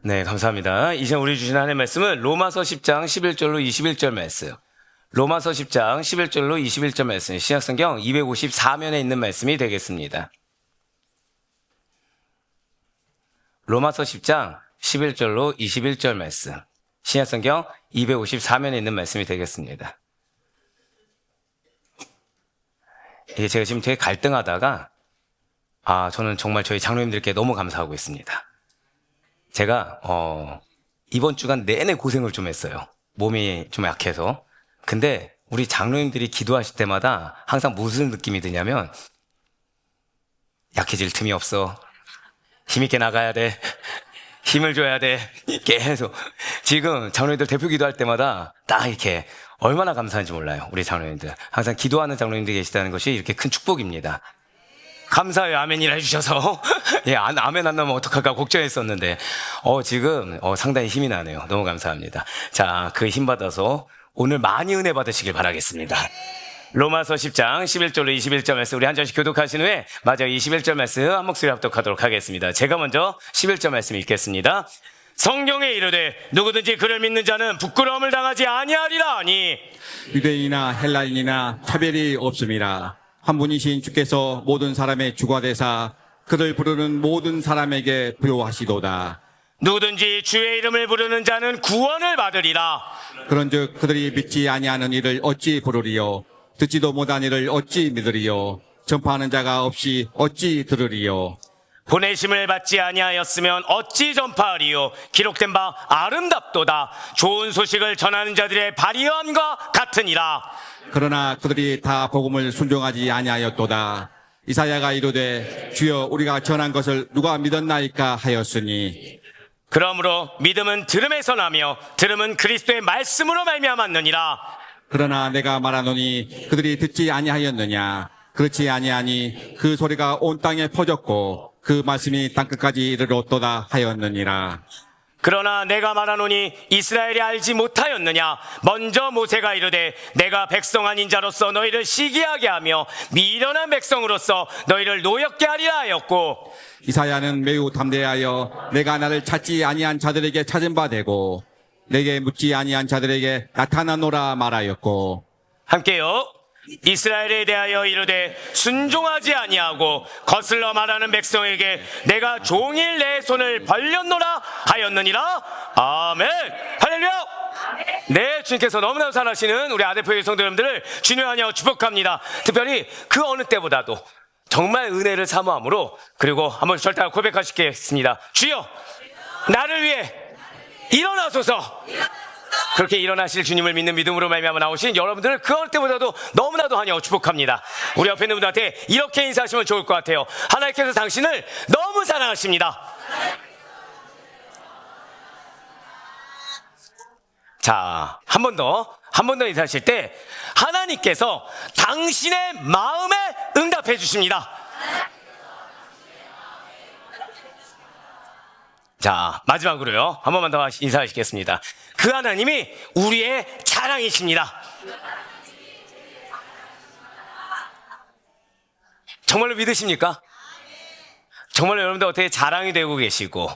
네, 감사합니다. 이제 우리 주신 하나님의 말씀은 로마서 10장 11절로 21절 말씀. 로마서 10장 11절로 21절 말씀. 신약성경 254면에 있는 말씀이 되겠습니다. 로마서 10장 11절로 21절 말씀. 신약성경 254면에 있는 말씀이 되겠습니다. 이게 제가 지금 되게 갈등하다가 저는 정말 저희 장로님들께 너무 감사하고 있습니다. 제가 이번 주간 내내 고생을 좀 했어요. 몸이 좀 약해서. 근데 우리 장로님들이 기도하실 때마다 항상 무슨 느낌이 드냐면 약해질 틈이 없어. 힘있게 나가야 돼. 힘을 줘야 돼. 계속. 지금 장로님들 대표 기도할 때마다 딱 이렇게 얼마나 감사한지 몰라요. 우리 장로님들. 항상 기도하는 장로님들이 계시다는 것이 이렇게 큰 축복입니다. 감사해요. 아멘이라 해주셔서. 예, 아멘 안 나오면 어떡할까 걱정했었는데, 지금, 상당히 힘이 나네요. 너무 감사합니다. 자, 그 힘 받아서 오늘 많이 은혜 받으시길 바라겠습니다. 로마서 10장 11절로 21절 말씀 우리 한 절씩 교독하신 후에 마저 21절 말씀 한 목소리 합독하도록 하겠습니다. 제가 먼저 11절 말씀 읽겠습니다. 성경에 이르되 누구든지 그를 믿는 자는 부끄러움을 당하지 아니하리라 하니 유대인이나 헬라인이나 차별이 없음이라. 한 분이신 주께서 모든 사람의 주가 되사 그를 부르는 모든 사람에게 부요하시도다. 누구든지 주의 이름을 부르는 자는 구원을 받으리라. 그런즉 그들이 믿지 아니하는 이를 어찌 부르리요? 듣지도 못한 이를 어찌 믿으리요? 전파하는 자가 없이 어찌 들으리요? 보내심을 받지 아니하였으면 어찌 전파하리요? 기록된 바 아름답도다. 좋은 소식을 전하는 자들의 발의함과 같으니라. 그러나 그들이 다 복음을 순종하지 아니하였도다. 이사야가 이르되 주여 우리가 전한 것을 누가 믿었나이까 하였으니 그러므로 믿음은 들음에서 나며 들음은 그리스도의 말씀으로 말미암았느니라. 그러나 내가 말하노니 그들이 듣지 아니하였느냐? 그렇지 아니하니 그 소리가 온 땅에 퍼졌고 그 말씀이 땅끝까지 이르렀도다 하였느니라. 그러나 내가 말하노니 이스라엘이 알지 못하였느냐? 먼저 모세가 이르되 내가 백성 아닌 자로서 너희를 시기하게 하며 미련한 백성으로서 너희를 노엽게 하리라 하였고 이사야는 매우 담대하여 내가 나를 찾지 아니한 자들에게 찾은 바 되고 내게 묻지 아니한 자들에게 나타나노라 말하였고 함께요. 이스라엘에 대하여 이르되 순종하지 아니하고 거슬러 말하는 백성에게 내가 종일 내 손을 벌렸노라 하였느니라. 아멘. 할렐루야. 네, 주님께서 너무나 사랑하시는 우리 아데포의 성도 여러분들을 주님 안녕 축복합니다. 특별히 그 어느 때보다도 정말 은혜를 사모함으로 그리고 한번 절대 고백하시겠습니다. 주여 나를 위해 일어나소서. 그렇게 일어나실 주님을 믿는 믿음으로 말미암아 나오신 여러분들을 그 어느 때보다도 너무나도 환영하고 축복합니다. 우리 옆에 있는 분들한테 이렇게 인사하시면 좋을 것 같아요. 하나님께서 당신을 너무 사랑하십니다. 자, 한 번 더 인사하실 때 하나님께서 당신의 마음에 응답해 주십니다. 자, 마지막으로요. 한 번만 더 인사하시겠습니다. 그 하나님이 우리의 자랑이십니다. 정말로 믿으십니까? 정말로 여러분들 어떻게 자랑이 되고 계시고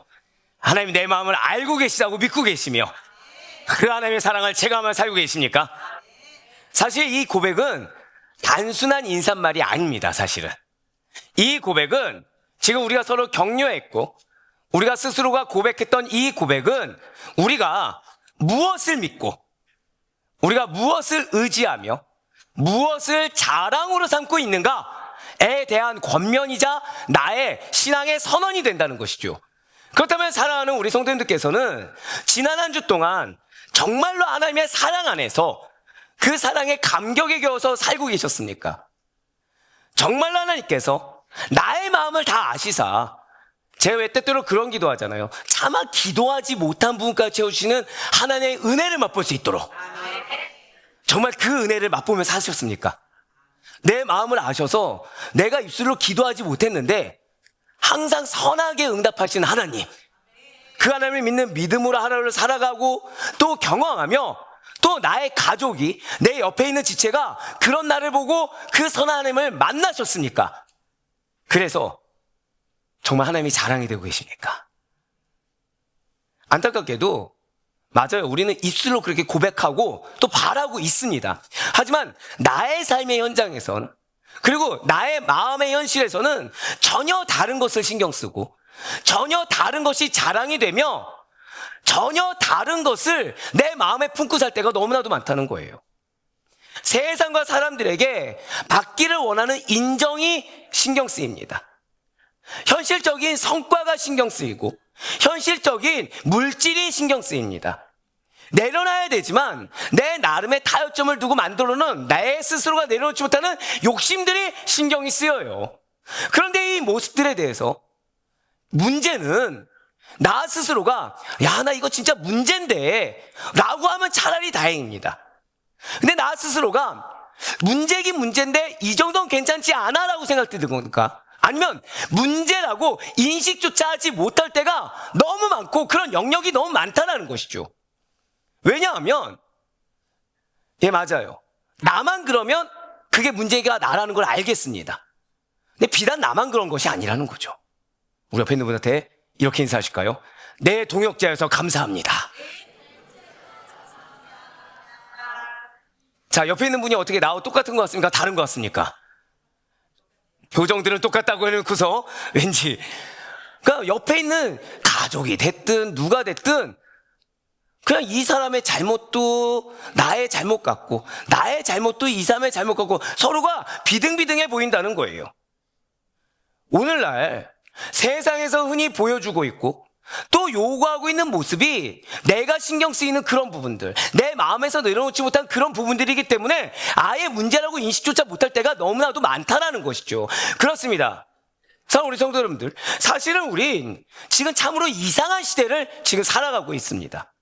하나님이 내 마음을 알고 계시다고 믿고 계시며 그 하나님의 사랑을 체감하며 살고 계십니까? 사실 이 고백은 단순한 인사말이 아닙니다. 사실은 이 고백은 지금 우리가 서로 격려했고 우리가 스스로가 고백했던 이 고백은 우리가 무엇을 믿고 우리가 무엇을 의지하며 무엇을 자랑으로 삼고 있는가에 대한 권면이자 나의 신앙의 선언이 된다는 것이죠. 그렇다면 사랑하는 우리 성도님들께서는 지난 한 주 동안 정말로 하나님의 사랑 안에서 그 사랑의 감격에 겨워서 살고 계셨습니까? 정말로 하나님께서 나의 마음을 다 아시사 제가 왜 때때로 그런 기도하잖아요. 차마 기도하지 못한 부분까지 채우시는 하나님의 은혜를 맛볼 수 있도록 정말 그 은혜를 맛보며 사셨습니까? 내 마음을 아셔서 내가 입술로 기도하지 못했는데 항상 선하게 응답하시는 하나님, 그 하나님을 믿는 믿음으로 하루를 살아가고 또 경험하며 또 나의 가족이 내 옆에 있는 지체가 그런 나를 보고 그 선한 하나님을 만나셨습니까? 그래서 정말 하나님이 자랑이 되고 계십니까? 안타깝게도 맞아요. 우리는 입술로 그렇게 고백하고 또 바라고 있습니다. 하지만 나의 삶의 현장에서는, 그리고 나의 마음의 현실에서는 전혀 다른 것을 신경 쓰고 전혀 다른 것이 자랑이 되며 전혀 다른 것을 내 마음에 품고 살 때가 너무나도 많다는 거예요. 세상과 사람들에게 받기를 원하는 인정이 신경 쓰입니다. 현실적인 성과가 신경 쓰이고 현실적인 물질이 신경 쓰입니다. 내려놔야 되지만 내 나름의 타협점을 두고 만들어놓은 내 스스로가 내려놓지 못하는 욕심들이 신경이 쓰여요. 그런데 이 모습들에 대해서 문제는 나 스스로가 야, 나 이거 진짜 문제인데 라고 하면 차라리 다행입니다. 근데 나 스스로가 문제긴 문제인데 이 정도는 괜찮지 않아 라고 생각되는 건가? 아니면 문제라고 인식조차 하지 못할 때가 너무 많고 그런 영역이 너무 많다는 것이죠. 왜냐하면 맞아요. 나만 그러면 그게 문제가 나라는 걸 알겠습니다. 근데 비단 나만 그런 것이 아니라는 거죠. 우리 옆에 있는 분한테 이렇게 인사하실까요? 내 동역자여서 감사합니다. 자, 옆에 있는 분이 어떻게 나하고 똑같은 것 같습니까? 다른 것 같습니까? 표정들은 똑같다고 해놓고서 왠지, 그러니까 옆에 있는 가족이 됐든 누가 됐든 그냥 이 사람의 잘못도 나의 잘못 같고 나의 잘못도 이 사람의 잘못 같고 서로가 비등비등해 보인다는 거예요. 오늘날 세상에서 흔히 보여주고 있고 또 요구하고 있는 모습이 내가 신경 쓰이는 그런 부분들, 내 마음에서 내려놓지 못한 그런 부분들이기 때문에 아예 문제라고 인식조차 못할 때가 너무나도 많다라는 것이죠. 그렇습니다. 사랑하는 우리 성도 여러분들, 사실은 우린 지금 참으로 이상한 시대를 지금 살아가고 있습니다.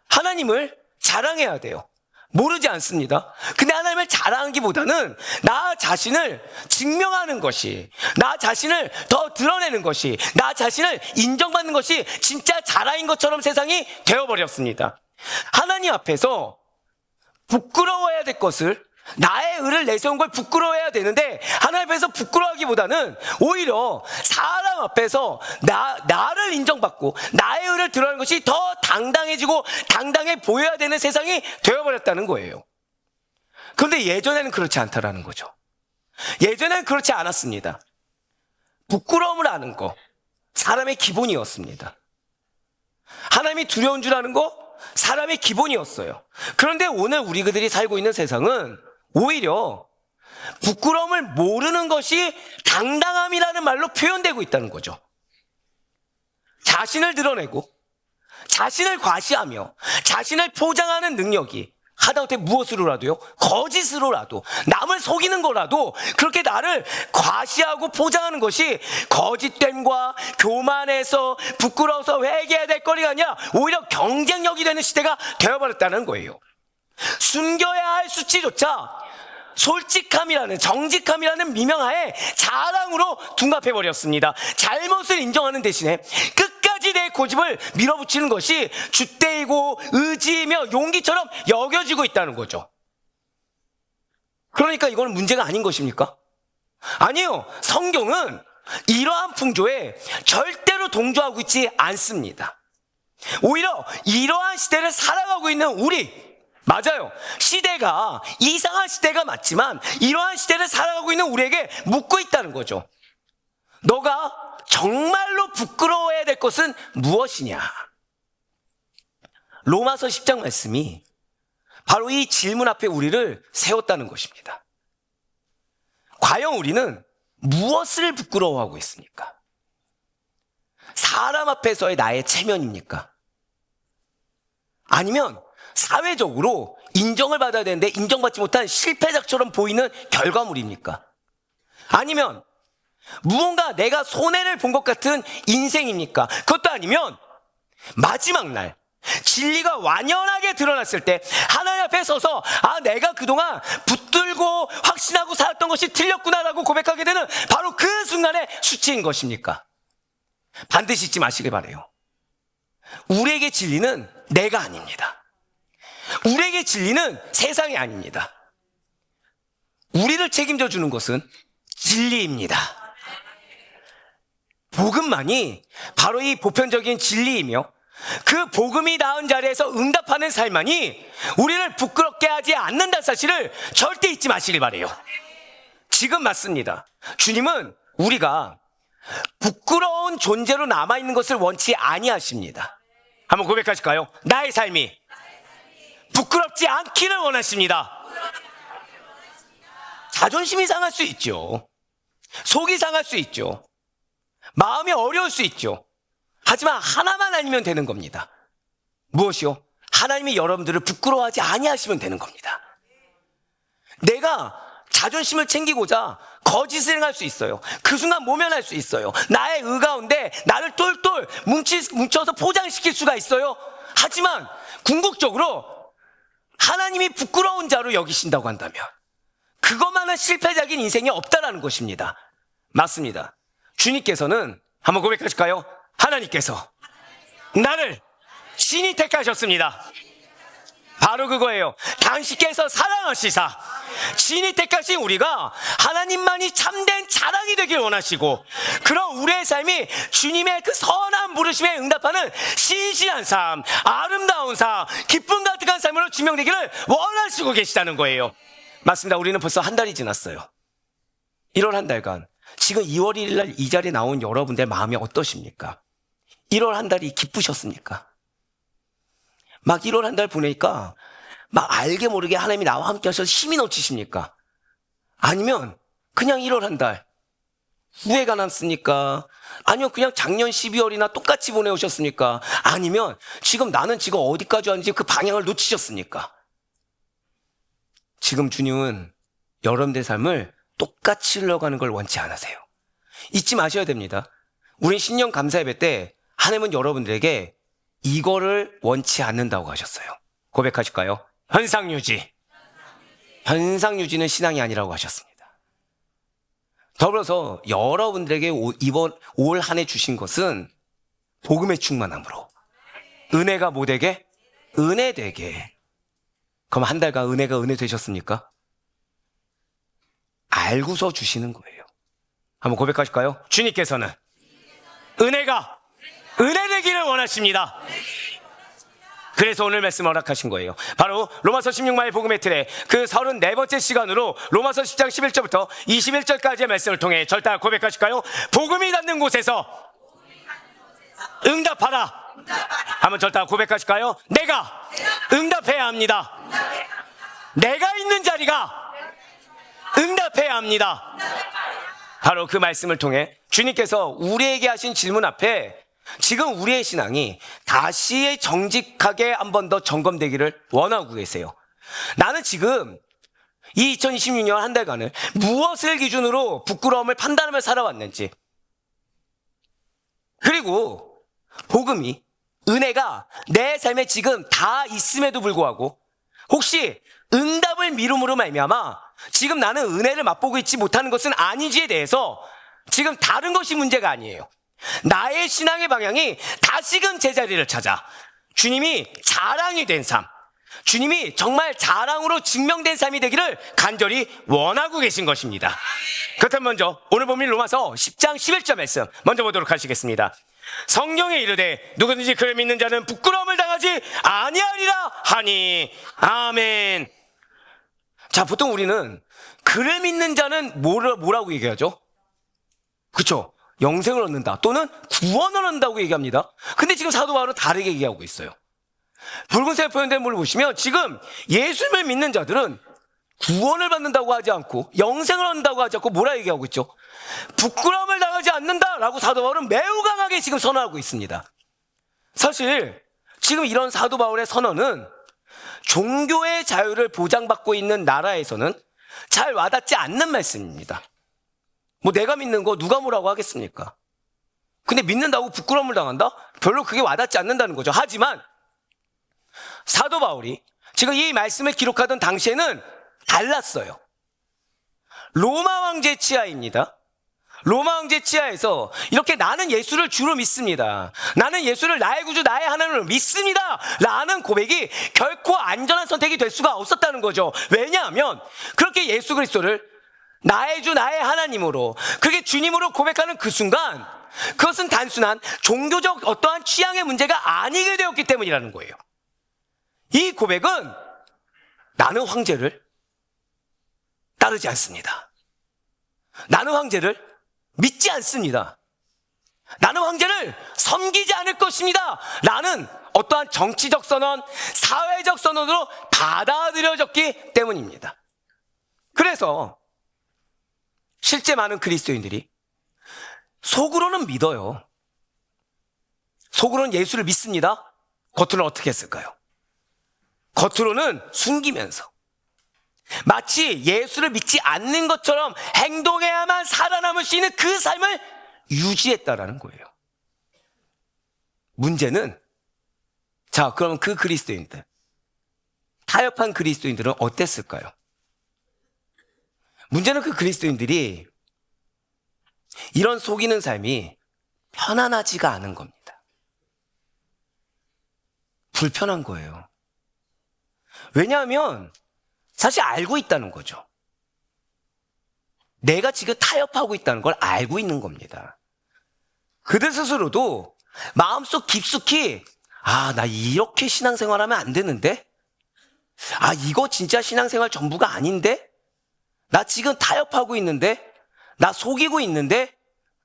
하나님을 자랑해야 돼요. 모르지 않습니다. 근데 하나님을 자랑하기보다는 나 자신을 증명하는 것이, 나 자신을 더 드러내는 것이, 나 자신을 인정받는 것이 진짜 자랑인 것처럼 세상이 되어버렸습니다. 하나님 앞에서 부끄러워해야 될 것을, 나의 의를 내세운 걸 부끄러워해야 되는데 하나님 앞에서 부끄러워하기보다는 오히려 사람 앞에서 나를 인정받고 나의 의를 드러내는 것이 더 당당해지고 당당해 보여야 되는 세상이 되어버렸다는 거예요. 그런데 예전에는 그렇지 않다라는 거죠. 예전에는 그렇지 않았습니다. 부끄러움을 아는 거 사람의 기본이었습니다. 하나님이 두려운 줄 아는 거 사람의 기본이었어요. 그런데 오늘 우리 그들이 살고 있는 세상은 오히려 부끄러움을 모르는 것이 당당함이라는 말로 표현되고 있다는 거죠. 자신을 드러내고 자신을 과시하며 자신을 포장하는 능력이 하다못해 무엇으로라도요, 거짓으로라도 남을 속이는 거라도 그렇게 나를 과시하고 포장하는 것이 거짓됨과 교만해서 부끄러워서 회개해야 될 거리가 아니라 오히려 경쟁력이 되는 시대가 되어버렸다는 거예요. 숨겨야 할 수치조차 솔직함이라는, 정직함이라는 미명하에 자랑으로 둔갑해버렸습니다. 잘못을 인정하는 대신에 끝까지 내 고집을 밀어붙이는 것이 줏대이고 의지이며 용기처럼 여겨지고 있다는 거죠. 그러니까 이건 문제가 아닌 것입니까? 아니요. 성경은 이러한 풍조에 절대로 동조하고 있지 않습니다. 오히려 이러한 시대를 살아가고 있는 우리, 맞아요. 시대가 이상한 시대가 맞지만 이러한 시대를 살아가고 있는 우리에게 묻고 있다는 거죠. 너가 정말로 부끄러워해야 될 것은 무엇이냐? 로마서 10장 말씀이 바로 이 질문 앞에 우리를 세웠다는 것입니다. 과연 우리는 무엇을 부끄러워하고 있습니까? 사람 앞에서의 나의 체면입니까? 아니면 사회적으로 인정을 받아야 되는데 인정받지 못한 실패작처럼 보이는 결과물입니까? 아니면 무언가 내가 손해를 본 것 같은 인생입니까? 그것도 아니면 마지막 날 진리가 완연하게 드러났을 때 하나님 앞에 서서 내가 그동안 붙들고 확신하고 살았던 것이 틀렸구나라고 고백하게 되는 바로 그 순간의 수치인 것입니까? 반드시 잊지 마시길 바라요. 우리에게 진리는 내가 아닙니다. 우리에게 진리는 세상이 아닙니다. 우리를 책임져 주는 것은 진리입니다. 복음만이 바로 이 보편적인 진리이며 그 복음이 닿은 자리에서 응답하는 삶만이 우리를 부끄럽게 하지 않는다는 사실을 절대 잊지 마시길 바래요. 지금 맞습니다. 주님은 우리가 부끄러운 존재로 남아있는 것을 원치 아니하십니다. 한번 고백하실까요? 나의 삶이 부끄럽지 않기를 원하십니다. 자존심이 상할 수 있죠. 속이 상할 수 있죠. 마음이 어려울 수 있죠. 하지만 하나만 아니면 되는 겁니다. 무엇이요? 하나님이 여러분들을 부끄러워하지 아니하시면 되는 겁니다. 내가 자존심을 챙기고자 거짓을 행할 수 있어요. 그 순간 모면할 수 있어요. 나의 의 가운데 나를 똘똘 뭉쳐서 포장시킬 수가 있어요. 하지만 궁극적으로 하나님이 부끄러운 자로 여기신다고 한다면 그것만은 실패적인 인생이 없다라는 것입니다. 맞습니다. 주님께서는 한번 고백하실까요? 하나님께서 나를 친히 택하셨습니다. 바로 그거예요. 당신께서 사랑하시사 친히 택하신 우리가 하나님만이 참된 자랑이 되길 원하시고, 그런 우리의 삶이 주님의 그 선한 부르심에 응답하는 신실한 삶, 아름다운 삶, 기쁨 가득한 삶으로 증명되기를 원하시고 계시다는 거예요. 맞습니다. 우리는 벌써 한 달이 지났어요. 1월 한 달간 지금 2월 1일 날 이 자리에 나온 여러분들 마음이 어떠십니까? 1월 한 달이 기쁘셨습니까? 막 1월 한 달 보내니까 막 알게 모르게 하나님이 나와 함께 하셔서 힘이 넘치십니까? 아니면 그냥 1월 한 달 후회가 남습니까? 아니면 그냥 작년 12월이나 똑같이 보내오셨습니까? 아니면 나는 지금 어디까지 왔는지 그 방향을 놓치셨습니까? 지금 주님은 여러분들의 삶을 똑같이 흘러가는 걸 원치 않으세요. 잊지 마셔야 됩니다. 우린 신년 감사 예배 때 하나님은 여러분들에게 이거를 원치 않는다고 하셨어요. 고백하실까요? 현상유지. 현상유지는 신앙이 아니라고 하셨습니다. 더불어서 여러분들에게 이번 올 한 해 주신 것은 복음의 충만함으로 은혜가 뭐 되게? 은혜 되게. 그럼 한 달간 은혜가 은혜 되셨습니까? 알고서 주시는 거예요. 한번 고백하실까요? 주님께서는 은혜가 은혜 되기를 원하십니다. 그래서 오늘 말씀 허락하신 거예요. 바로 로마서 16마의 복음의 틀에 그 34번째 시간으로 로마서 10장 11절부터 21절까지의 말씀을 통해 절단 고백하실까요? 복음이 닿는 곳에서 응답하라. 한번 절단 고백하실까요? 내가 응답해야 합니다. 내가 있는 자리가 응답해야 합니다. 바로 그 말씀을 통해 주님께서 우리에게 하신 질문 앞에 지금 우리의 신앙이 다시 정직하게 한 번 더 점검되기를 원하고 계세요. 나는 지금 이 2026년 한 달간을 무엇을 기준으로 부끄러움을 판단하며 살아왔는지, 그리고 복음이 은혜가 내 삶에 지금 다 있음에도 불구하고 혹시 응답을 미룸으로 말미암아 지금 나는 은혜를 맛보고 있지 못하는 것은 아닌지에 대해서 지금 다른 것이 문제가 아니에요. 나의 신앙의 방향이 다시금 제자리를 찾아 주님이 자랑이 된 삶, 주님이 정말 자랑으로 증명된 삶이 되기를 간절히 원하고 계신 것입니다. 그렇다면 먼저 오늘 본문 로마서 10장 11절 말씀 먼저 보도록 하시겠습니다. 성경에 이르되 누구든지 그를 믿는 자는 부끄러움을 당하지 아니하리라 하니. 아멘. 자, 보통 우리는 그를 믿는 자는 뭐라고 얘기하죠? 그렇죠? 영생을 얻는다 또는 구원을 얻는다고 얘기합니다. 근데 지금 사도 바울은 다르게 얘기하고 있어요. 붉은색 표현된 물을 보시면 지금 예수님을 믿는 자들은 구원을 받는다고 하지 않고 영생을 얻는다고 하지 않고 뭐라 얘기하고 있죠? 부끄러움을 당하지 않는다라고 사도 바울은 매우 강하게 지금 선언하고 있습니다. 사실 지금 이런 사도 바울의 선언은 종교의 자유를 보장받고 있는 나라에서는 잘 와닿지 않는 말씀입니다. 뭐 내가 믿는 거 누가 뭐라고 하겠습니까? 근데 믿는다고 부끄러움을 당한다? 별로 그게 와닿지 않는다는 거죠. 하지만 사도 바울이 지금 이 말씀을 기록하던 당시에는 달랐어요. 로마 황제 치하입니다. 로마 황제 치하에서 이렇게 나는 예수를 주로 믿습니다. 나는 예수를 나의 구주 나의 하나님을 믿습니다 라는 고백이 결코 안전한 선택이 될 수가 없었다는 거죠. 왜냐하면 그렇게 예수 그리스도를 나의 주 나의 하나님으로 그게 주님으로 고백하는 그 순간 그것은 단순한 종교적 어떠한 취향의 문제가 아니게 되었기 때문이라는 거예요. 이 고백은 나는 황제를 따르지 않습니다. 나는 황제를 믿지 않습니다. 나는 황제를 섬기지 않을 것입니다. 라는 어떠한 정치적 선언, 사회적 선언으로 받아들여졌기 때문입니다. 그래서 실제 많은 그리스도인들이 속으로는 믿어요. 속으로는 예수를 믿습니다. 겉으로는 어떻게 했을까요? 겉으로는 숨기면서 마치 예수를 믿지 않는 것처럼 행동해야만 살아남을 수 있는 그 삶을 유지했다라는 거예요. 문제는 자, 그러면 그 그리스도인들, 타협한 그리스도인들은 어땠을까요? 문제는 그 그리스도인들이 이런 속이는 삶이 편안하지가 않은 겁니다. 불편한 거예요. 왜냐하면 사실 알고 있다는 거죠. 내가 지금 타협하고 있다는 걸 알고 있는 겁니다. 그들 스스로도 마음속 깊숙이 나 이렇게 신앙생활하면 안 되는데? 이거 진짜 신앙생활 전부가 아닌데? 나 지금 타협하고 있는데? 나 속이고 있는데?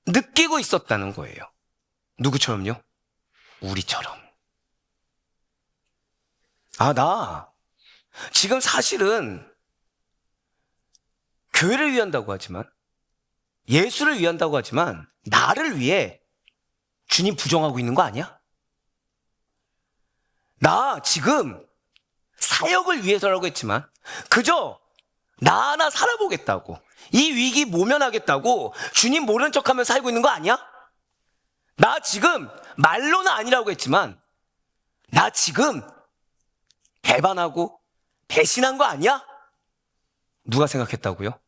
느끼고 있었다는 거예요. 누구처럼요? 우리처럼. 나 지금 사실은 교회를 위한다고 하지만, 예수를 위한다고 하지만 나를 위해 주님 부정하고 있는 거 아니야? 나 지금 사역을 위해서라고 했지만 그저 나 하나 살아보겠다고, 이 위기 모면하겠다고 주님 모르는 척하며 살고 있는 거 아니야? 나 지금 말로는 아니라고 했지만 나 지금 배반하고 배신한 거 아니야? 누가 생각했다고요?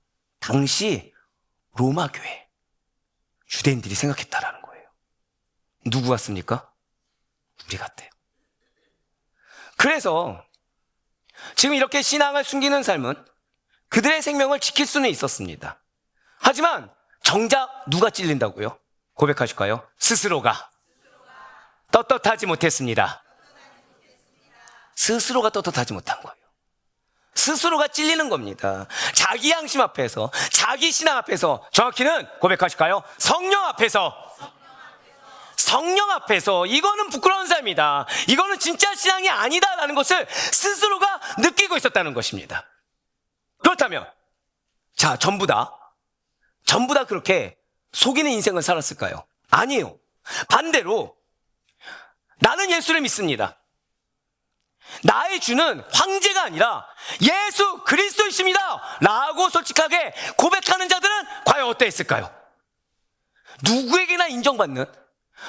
당시 로마 교회 유대인들이 생각했다라는 거예요. 누구 같습니까? 우리 같아요. 그래서 지금 이렇게 신앙을 숨기는 삶은 그들의 생명을 지킬 수는 있었습니다. 하지만 정작 누가 찔린다고요? 고백하실까요? 스스로가 떳떳하지 못했습니다. 스스로가 떳떳하지 못한 거예요. 스스로가 찔리는 겁니다. 자기 양심 앞에서, 자기 신앙 앞에서, 정확히는 고백하실까요? 성령 앞에서. 성령 앞에서. 이거는 부끄러운 삶이다. 이거는 진짜 신앙이 아니다라는 것을 스스로가 느끼고 있었다는 것입니다. 그렇다면 전부 다 그렇게 속이는 인생을 살았을까요? 아니에요. 반대로 나는 예수를 믿습니다. 나의 주는 황제가 아니라 예수 그리스도이십니다 라고 솔직하게 고백하는 자들은 과연 어떠했을까요? 누구에게나 인정받는,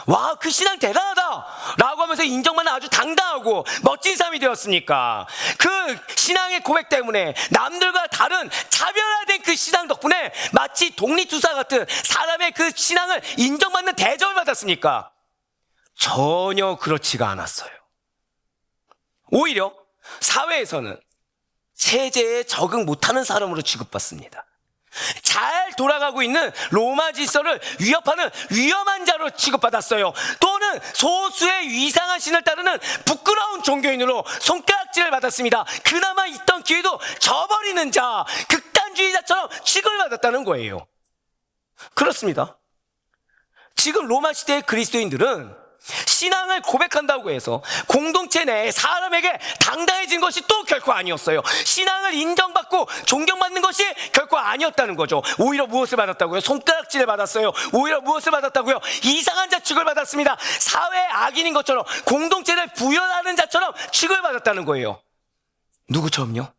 와, 그 신앙 대단하다 라고 하면서 인정받는 아주 당당하고 멋진 삶이 되었으니까, 그 신앙의 고백 때문에 남들과 다른 차별화된 그 신앙 덕분에 마치 독립투사 같은 사람의 그 신앙을 인정받는 대접을 받았습니까? 전혀 그렇지가 않았어요. 오히려 사회에서는 체제에 적응 못하는 사람으로 취급받습니다. 잘 돌아가고 있는 로마 질서를 위협하는 위험한 자로 취급받았어요. 또는 소수의 이상한 신을 따르는 부끄러운 종교인으로 손가락질을 받았습니다. 그나마 있던 기회도 저버리는 자, 극단주의자처럼 취급을 받았다는 거예요. 그렇습니다. 지금 로마 시대의 그리스도인들은 신앙을 고백한다고 해서 공동체 내에 사람에게 당당해진 것이 또 결코 아니었어요. 신앙을 인정받고 존경받는 것이 결코 아니었다는 거죠. 오히려 무엇을 받았다고요? 손가락질을 받았어요. 오히려 무엇을 받았다고요? 이상한 자 취급을 받았습니다. 사회 악인인 것처럼, 공동체를 부연하는 자처럼 취급을 받았다는 거예요. 누구처럼요?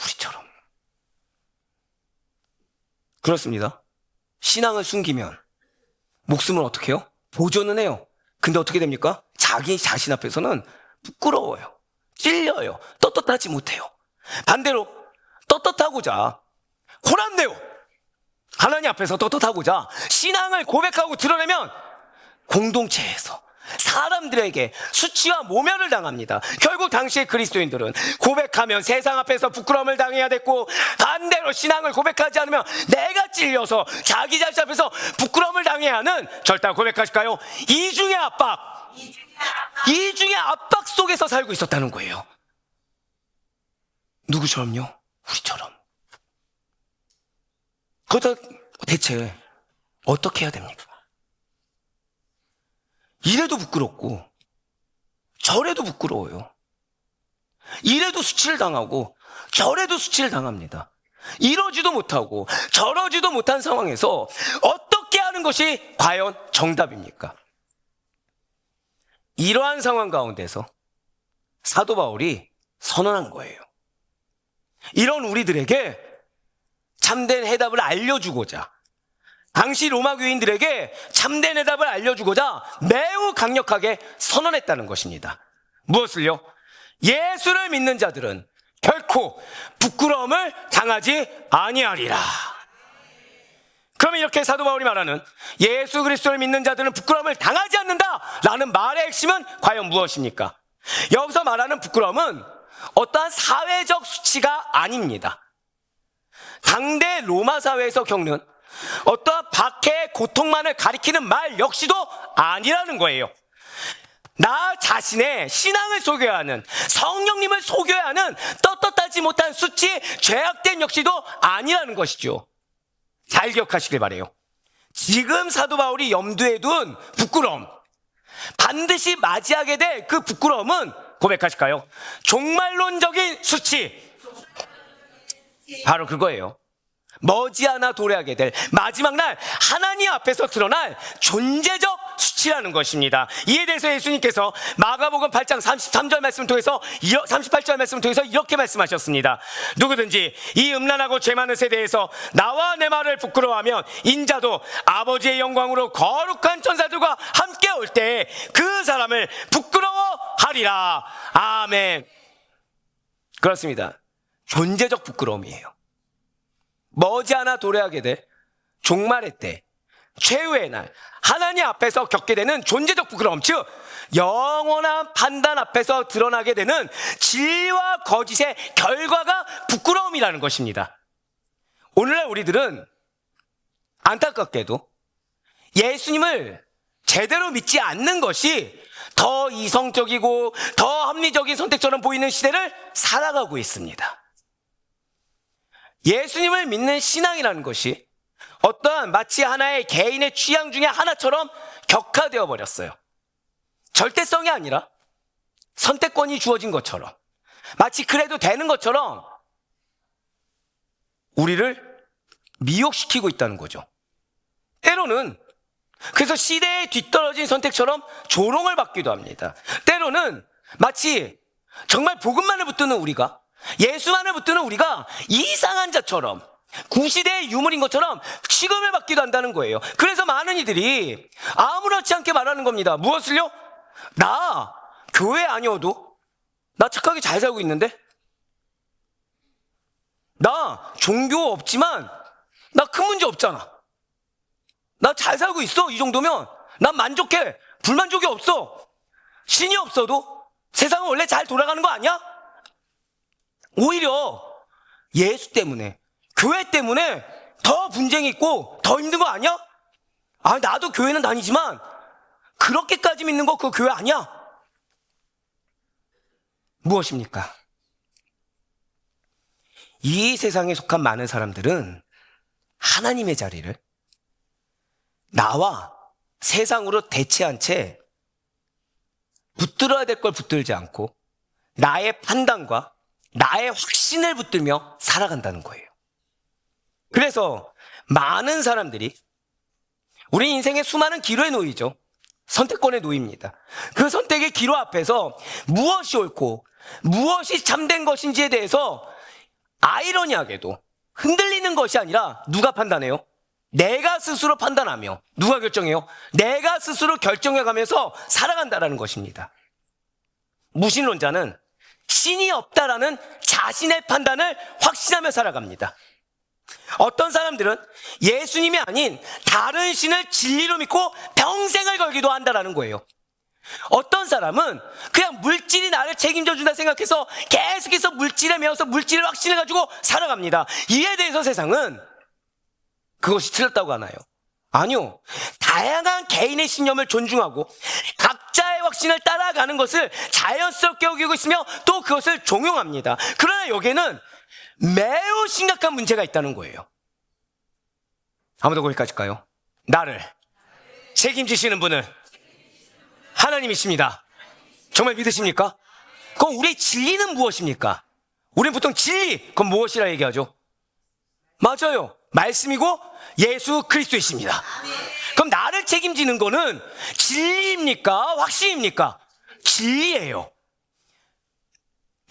우리처럼. 그렇습니다. 신앙을 숨기면 목숨을 어떻게 해요? 보존은 해요. 근데 어떻게 됩니까? 자기 자신 앞에서는 부끄러워요. 찔려요. 떳떳하지 못해요. 반대로 떳떳하고자, 호란데요, 하나님 앞에서 떳떳하고자 신앙을 고백하고 드러내면 공동체에서, 사람들에게 수치와 모멸을 당합니다. 결국 당시의 그리스도인들은 고백하면 세상 앞에서 부끄러움을 당해야 됐고, 반대로 신앙을 고백하지 않으면 내가 찔려서 자기 자신 앞에서 부끄러움을 당해야 하는, 절대 고백하실까요? 이중의 압박, 이중의 압박 속에서 살고 있었다는 거예요. 누구처럼요? 우리처럼. 그러다 대체 어떻게 해야 됩니까? 이래도 부끄럽고 저래도 부끄러워요. 이래도 수치를 당하고 저래도 수치를 당합니다. 이러지도 못하고 저러지도 못한 상황에서 어떻게 하는 것이 과연 정답입니까? 이러한 상황 가운데서 사도 바울이 선언한 거예요. 이런 우리들에게 참된 해답을 알려주고자, 당시 로마 교인들에게 참된 해답을 알려주고자 매우 강력하게 선언했다는 것입니다. 무엇을요? 예수를 믿는 자들은 결코 부끄러움을 당하지 아니하리라. 그러면 이렇게 사도 바울이 말하는 예수 그리스도를 믿는 자들은 부끄러움을 당하지 않는다라는 말의 핵심은 과연 무엇입니까? 여기서 말하는 부끄러움은 어떠한 사회적 수치가 아닙니다. 당대 로마 사회에서 겪는 어떠한 박해의 고통만을 가리키는 말 역시도 아니라는 거예요. 나 자신의 신앙을 속여야 하는, 성령님을 속여야 하는 떳떳하지 못한 수치, 죄악된 역시도 아니라는 것이죠. 잘 기억하시길 바라요. 지금 사도 바울이 염두에 둔 부끄러움, 반드시 맞이하게 될 그 부끄러움은 고백하실까요? 종말론적인 수치, 바로 그거예요. 머지않아 도래하게 될 마지막 날 하나님 앞에서 드러날 존재적 수치라는 것입니다. 이에 대해서 예수님께서 마가복음 8장 33절 말씀을 통해서 38절 말씀을 통해서 이렇게 말씀하셨습니다. 누구든지 이 음란하고 죄 많은 세대에서 나와 내 말을 부끄러워하면 인자도 아버지의 영광으로 거룩한 천사들과 함께 올 때 그 사람을 부끄러워하리라. 아멘. 그렇습니다. 존재적 부끄러움이에요. 머지않아 도래하게 될 종말의 때, 최후의 날, 하나님 앞에서 겪게 되는 존재적 부끄러움, 즉 영원한 판단 앞에서 드러나게 되는 진리와 거짓의 결과가 부끄러움이라는 것입니다. 오늘날 우리들은 안타깝게도 예수님을 제대로 믿지 않는 것이 더 이성적이고 더 합리적인 선택처럼 보이는 시대를 살아가고 있습니다. 예수님을 믿는 신앙이라는 것이 어떠한 마치 하나의 개인의 취향 중에 하나처럼 격화되어 버렸어요. 절대성이 아니라 선택권이 주어진 것처럼, 마치 그래도 되는 것처럼 우리를 미혹시키고 있다는 거죠. 때로는 그래서 시대에 뒤떨어진 선택처럼 조롱을 받기도 합니다. 때로는 마치 정말 복음만을 붙드는 우리가, 예수만을 붙드는 우리가 이상한 자처럼, 구시대의 유물인 것처럼 취급을 받기도 한다는 거예요. 그래서 많은 이들이 아무렇지 않게 말하는 겁니다. 무엇을요? 나 교회 아니어도 나 착하게 잘 살고 있는데? 나 종교 없지만 나 큰 문제 없잖아. 나 잘 살고 있어. 이 정도면 난 만족해. 불만족이 없어. 신이 없어도 세상은 원래 잘 돌아가는 거 아니야? 오히려 예수 때문에, 교회 때문에 더 분쟁이 있고 더 힘든 거 아니야? 아, 나도 교회는 다니지만 그렇게까지 믿는 거 그거 교회 아니야? 무엇입니까? 이 세상에 속한 많은 사람들은 하나님의 자리를 나와 세상으로 대체한 채 붙들어야 될 걸 붙들지 않고 나의 판단과 나의 확신을 붙들며 살아간다는 거예요. 그래서 많은 사람들이 우리 인생의 수많은 기로에 놓이죠. 선택권에 놓입니다. 그 선택의 기로 앞에서 무엇이 옳고 무엇이 참된 것인지에 대해서 아이러니하게도 흔들리는 것이 아니라 누가 판단해요? 내가 스스로 판단하며, 누가 결정해요? 내가 스스로 결정해가면서 살아간다라는 것입니다. 무신론자는 신이 없다라는 자신의 판단을 확신하며 살아갑니다. 어떤 사람들은 예수님이 아닌 다른 신을 진리로 믿고 평생을 걸기도 한다라는 거예요. 어떤 사람은 그냥 물질이 나를 책임져 준다 생각해서 계속해서 물질에 매여서 물질을 확신해가지고 살아갑니다. 이에 대해서 세상은 그것이 틀렸다고 하나요? 아니요. 다양한 개인의 신념을 존중하고 각자의 확신을 따라가는 것을 자연스럽게 여기고 있으며 또 그것을 종용합니다. 그러나 여기에는 매우 심각한 문제가 있다는 거예요. 아무도 거기까지일까요? 나를 책임지시는 분은 하나님이십니다. 정말 믿으십니까? 그럼 우리의 진리는 무엇입니까? 우리는 보통 진리, 그건 무엇이라 얘기하죠? 맞아요. 말씀이고 예수 그리스도이십니다. 그럼 나를 책임지는 거는 진리입니까? 확신입니까? 진리예요.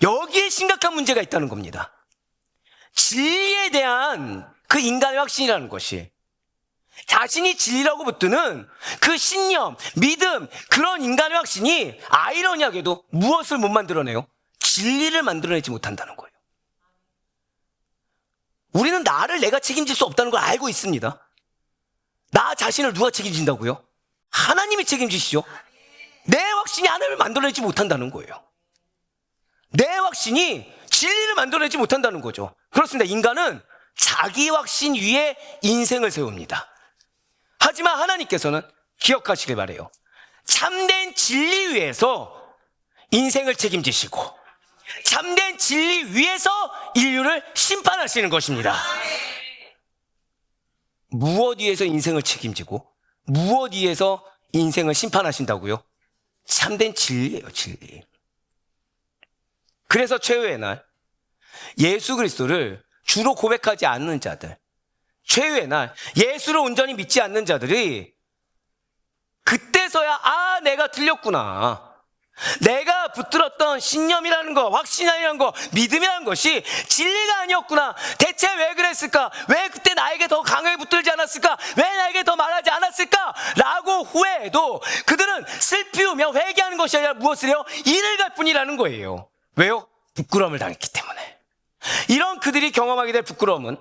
여기에 심각한 문제가 있다는 겁니다. 진리에 대한 그 인간의 확신이라는 것이 자신이 진리라고 붙드는 그 신념, 믿음, 그런 인간의 확신이 아이러니하게도 무엇을 못 만들어내요? 진리를 만들어내지 못한다는 거예요. 우리는 나를 내가 책임질 수 없다는 걸 알고 있습니다. 나 자신을 누가 책임진다고요? 하나님이 책임지시죠. 내 확신이 하나님을 만들어내지 못한다는 거예요. 내 확신이 진리를 만들어내지 못한다는 거죠. 그렇습니다. 인간은 자기 확신 위에 인생을 세웁니다. 하지만 하나님께서는 기억하시길 바라요. 참된 진리 위에서 인생을 책임지시고 참된 진리 위에서 인류를 심판하시는 것입니다. 무엇 위에서 인생을 책임지고 무엇 위에서 인생을 심판하신다고요? 참된 진리예요, 진리. 그래서 최후의 날 예수 그리스도를 주로 고백하지 않는 자들, 최후의 날 예수를 온전히 믿지 않는 자들이 그때서야 내가 틀렸구나. 내가 붙들었던 신념이라는 거, 확신이라는 거, 믿음이라는 것이 진리가 아니었구나. 대체 왜 그랬을까? 왜 그때 나에게 더 강하게 붙들지 않았을까? 왜 나에게 더 말하지 않았을까? 라고 후회해도 그들은 슬피우며 회개하는 것이 아니라 무엇을 해요? 이를 갈 뿐이라는 거예요. 왜요? 부끄러움을 당했기 때문에. 이런 그들이 경험하게 될 부끄러움은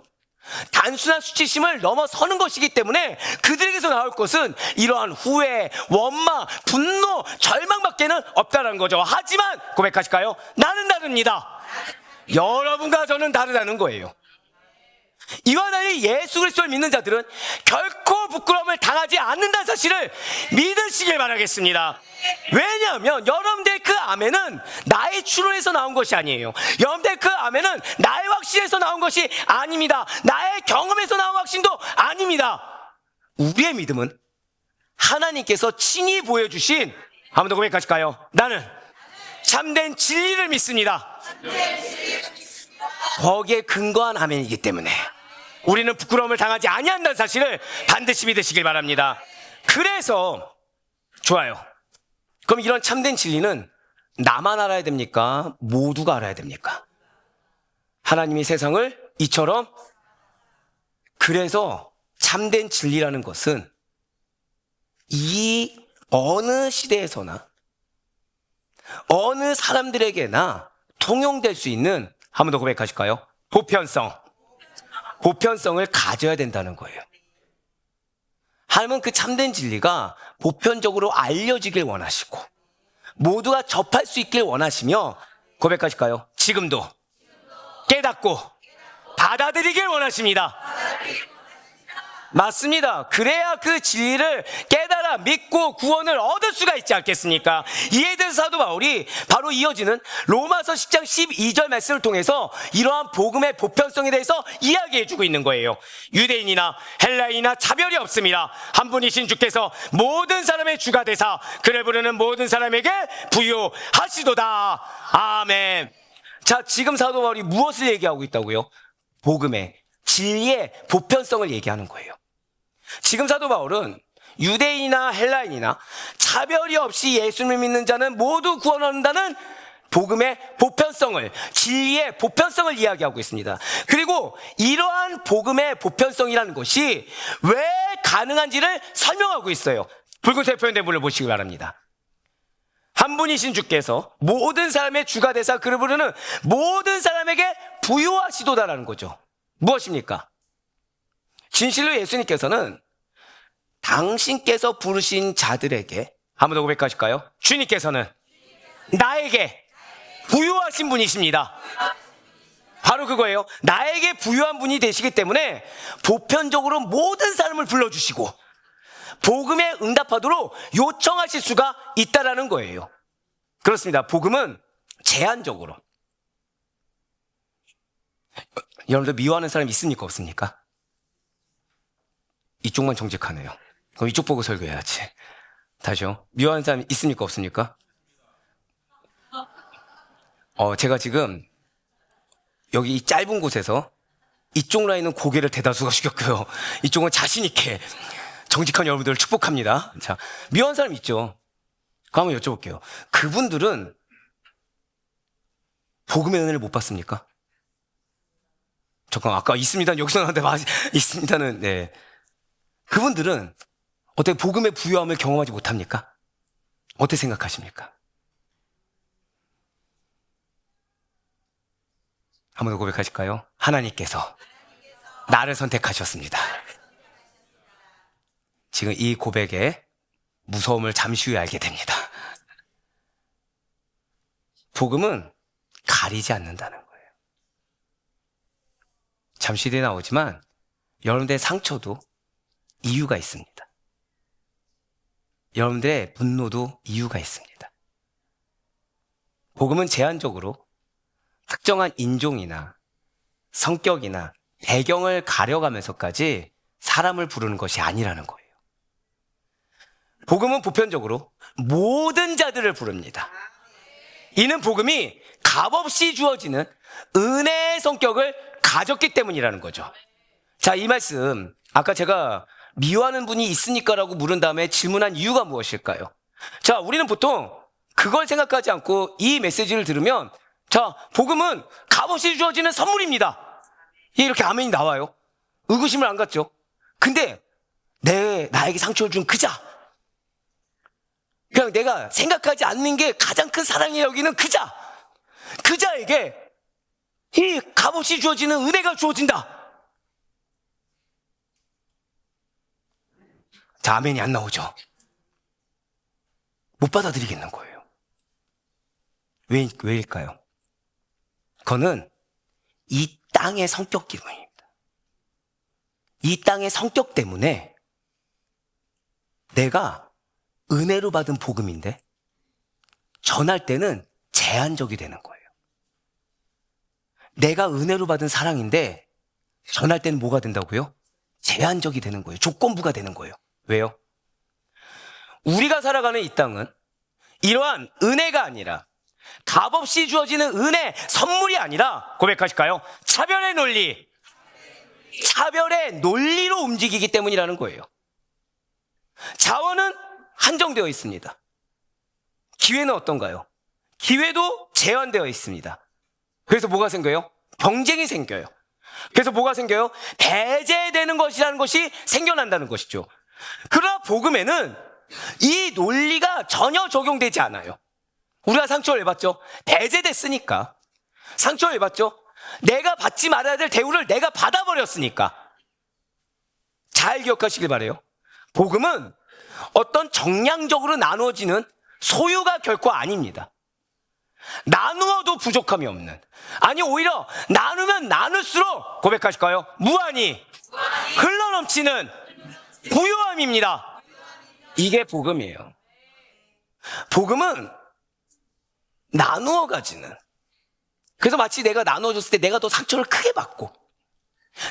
단순한 수치심을 넘어서는 것이기 때문에 그들에게서 나올 것은 이러한 후회, 원망, 분노, 절망밖에는 없다는 거죠. 하지만 고백하실까요? 나는 다릅니다. 여러분과 저는 다르다는 거예요. 이와 달리 예수 그리스도를 믿는 자들은 결코 부끄러움을 당하지 않는다는 사실을 믿으시길 바라겠습니다. 왜냐하면 여러분들 그 아멘은 나의 추론에서 나온 것이 아니에요. 여러분들 그 아멘은 나의 확신에서 나온 것이 아닙니다. 나의 경험에서 나온 확신도 아닙니다. 우리의 믿음은 하나님께서 친히 보여주신, 아무도 고백하실까요? 나는 참된 진리를 믿습니다. 거기에 근거한 아멘이기 때문에 우리는 부끄러움을 당하지 아니한다는 사실을 반드시 믿으시길 바랍니다. 그래서 좋아요. 그럼 이런 참된 진리는 나만 알아야 됩니까? 모두가 알아야 됩니까? 하나님이 세상을 이처럼, 그래서 참된 진리라는 것은 이 어느 시대에서나 어느 사람들에게나 통용될 수 있는, 한 번 더 고백하실까요? 보편성을 가져야 된다는 거예요. 하나님은 그 참된 진리가 보편적으로 알려지길 원하시고 모두가 접할 수 있길 원하시며, 고백하실까요? 지금도 깨닫고 받아들이길 원하십니다. 맞습니다. 그래야 그 진리를 깨달아 믿고 구원을 얻을 수가 있지 않겠습니까? 이에 대해서 사도 바울이 바로 이어지는 로마서 10장 12절 말씀을 통해서 이러한 복음의 보편성에 대해서 이야기해주고 있는 거예요. 유대인이나 헬라인이나 차별이 없습니다. 한 분이신 주께서 모든 사람의 주가 되사 그를 부르는 모든 사람에게 부유하시도다. 아멘. 자, 지금 사도 바울이 무엇을 얘기하고 있다고요? 복음의 진리의 보편성을 얘기하는 거예요. 지금 사도 바울은 유대인이나 헬라인이나 차별이 없이 예수를 믿는 자는 모두 구원 얻는다는 복음의 보편성을, 진리의 보편성을 이야기하고 있습니다. 그리고 이러한 복음의 보편성이라는 것이 왜 가능한지를 설명하고 있어요. 붉은색 표현된 분을 보시기 바랍니다. 한 분이신 주께서 모든 사람의 주가 되사 그를 부르는 모든 사람에게 부유하시도다라는 거죠. 무엇입니까? 진실로 예수님께서는 당신께서 부르신 자들에게, 한번 더 고백하실까요? 주님께서는 나에게 부유하신 분이십니다. 바로 그거예요. 나에게 부유한 분이 되시기 때문에 보편적으로 모든 사람을 불러주시고 복음에 응답하도록 요청하실 수가 있다라는 거예요. 그렇습니다. 복음은 제한적으로. 여러분들 미워하는 사람 있습니까? 없습니까? 이쪽만 정직하네요. 그럼 이쪽 보고 설교해야지. 다시요. 미워하는 사람 있습니까? 없습니까? 제가 지금 여기 이 짧은 곳에서 이쪽 라인은 고개를 대다수가 숙였고요. 이쪽은 자신있게 정직한 여러분들을 축복합니다. 자, 미워하는 사람 있죠? 그럼 한번 여쭤볼게요. 그분들은 복음의 은혜를 못 받습니까? 잠깐, 아까 있습니다. 여기서 나한테 있습니다는, 네. 그분들은 어떻게 복음의 부유함을 경험하지 못합니까? 어떻게 생각하십니까? 한번 더 고백하실까요? 하나님께서 나를 선택하셨습니다. 지금 이 고백의 무서움을 잠시 후에 알게 됩니다. 복음은 가리지 않는다는 거예요. 잠시 뒤에 나오지만 여러분들의 상처도 이유가 있습니다. 여러분들의 분노도 이유가 있습니다. 복음은 제한적으로 특정한 인종이나 성격이나 배경을 가려가면서까지 사람을 부르는 것이 아니라는 거예요. 복음은 보편적으로 모든 자들을 부릅니다. 이는 복음이 값없이 주어지는 은혜의 성격을 가졌기 때문이라는 거죠. 자, 이 말씀 아까 제가 미워하는 분이 있으니까라고 물은 다음에 질문한 이유가 무엇일까요? 자, 우리는 보통 그걸 생각하지 않고 이 메시지를 들으면 자, 복음은 값없이 주어지는 선물입니다. 이렇게 아멘이 나와요. 의구심을 안 갖죠. 근데 나에게 상처를 준 그자, 그냥 내가 생각하지 않는 게 가장 큰 사랑이 여기는 그자에게 이 값없이 주어지는 은혜가 주어진다. 자, 아멘이 안 나오죠. 못 받아들이겠는 거예요. 왜일까요? 그거는 이 땅의 성격 기분입니다. 이 땅의 성격 때문에 내가 은혜로 받은 복음인데 전할 때는 제한적이 되는 거예요. 내가 은혜로 받은 사랑인데 전할 때는 뭐가 된다고요? 제한적이 되는 거예요. 조건부가 되는 거예요. 왜요? 우리가 살아가는 이 땅은 이러한 은혜가 아니라 값없이 주어지는 은혜, 선물이 아니라 고백하실까요? 차별의 논리로 움직이기 때문이라는 거예요. 자원은 한정되어 있습니다. 기회는 어떤가요? 기회도 제한되어 있습니다. 그래서 뭐가 생겨요? 경쟁이 생겨요. 그래서 뭐가 생겨요? 배제되는 것이라는 것이 생겨난다는 것이죠. 그러나 복음에는 이 논리가 전혀 적용되지 않아요. 우리가 상처를 왜 받죠? 배제됐으니까. 상처를 왜 받죠? 내가 받지 말아야 될 대우를 내가 받아버렸으니까. 잘 기억하시길 바라요. 복음은 어떤 정량적으로 나누어지는 소유가 결코 아닙니다. 나누어도 부족함이 없는, 아니 오히려 나누면 나눌수록 고백하실까요? 무한히 흘러넘치는 부유함입니다. 이게 복음이에요. 복음은 나누어 가지는, 그래서 마치 내가 나누어줬을 때 내가 더 상처를 크게 받고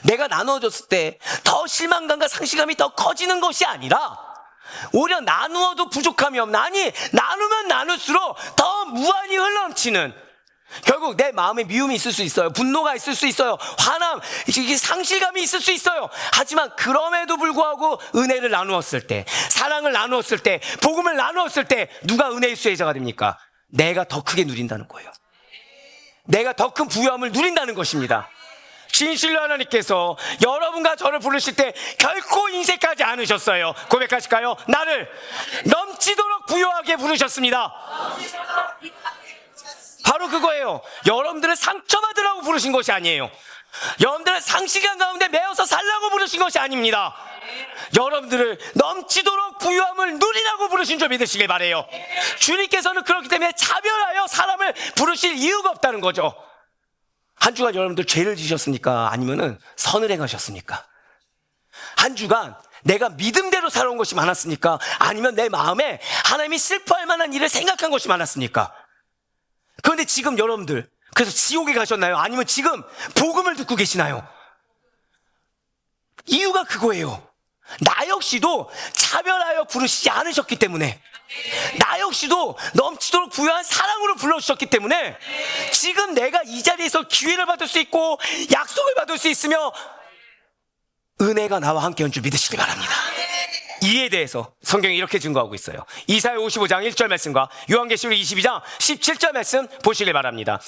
내가 나누어줬을 때 더 실망감과 상실감이 더 커지는 것이 아니라 오히려 나누어도 부족함이 없는, 아니 나누면 나눌수록 더 무한히 흘러넘치는, 결국 내 마음에 미움이 있을 수 있어요. 분노가 있을 수 있어요. 화남, 상실감이 있을 수 있어요. 하지만 그럼에도 불구하고 은혜를 나누었을 때, 사랑을 나누었을 때, 복음을 나누었을 때 누가 은혜의 수혜자가 됩니까? 내가 더 크게 누린다는 거예요. 내가 더 큰 부유함을 누린다는 것입니다. 진실로 하나님께서 여러분과 저를 부르실 때 결코 인색하지 않으셨어요. 고백하실까요? 나를 넘치도록 부유하게 부르셨습니다. 바로 그거예요. 여러분들을 상처받으라고 부르신 것이 아니에요. 여러분들을 상실감 가운데 매어서 살라고 부르신 것이 아닙니다. 여러분들을 넘치도록 부유함을 누리라고 부르신 줄 믿으시길 바래요. 주님께서는 그렇기 때문에 차별하여 사람을 부르실 이유가 없다는 거죠. 한 주간 여러분들 죄를 지셨습니까? 아니면은 선을 행하셨습니까? 한 주간 내가 믿음대로 살아온 것이 많았습니까? 아니면 내 마음에 하나님이 슬퍼할 만한 일을 생각한 것이 많았습니까? 그런데 지금 여러분들 그래서 지옥에 가셨나요? 아니면 지금 복음을 듣고 계시나요? 이유가 그거예요. 나 역시도 차별하여 부르시지 않으셨기 때문에, 나 역시도 넘치도록 부유한 사랑으로 불러주셨기 때문에 지금 내가 이 자리에서 기회를 받을 수 있고 약속을 받을 수 있으며 은혜가 나와 함께 온 줄 믿으시기 바랍니다. 이에 대해서 성경이 이렇게 증거하고 있어요. 이사야 55장 1절 말씀과 요한계시록 22장 17절 말씀 보시길 바랍니다.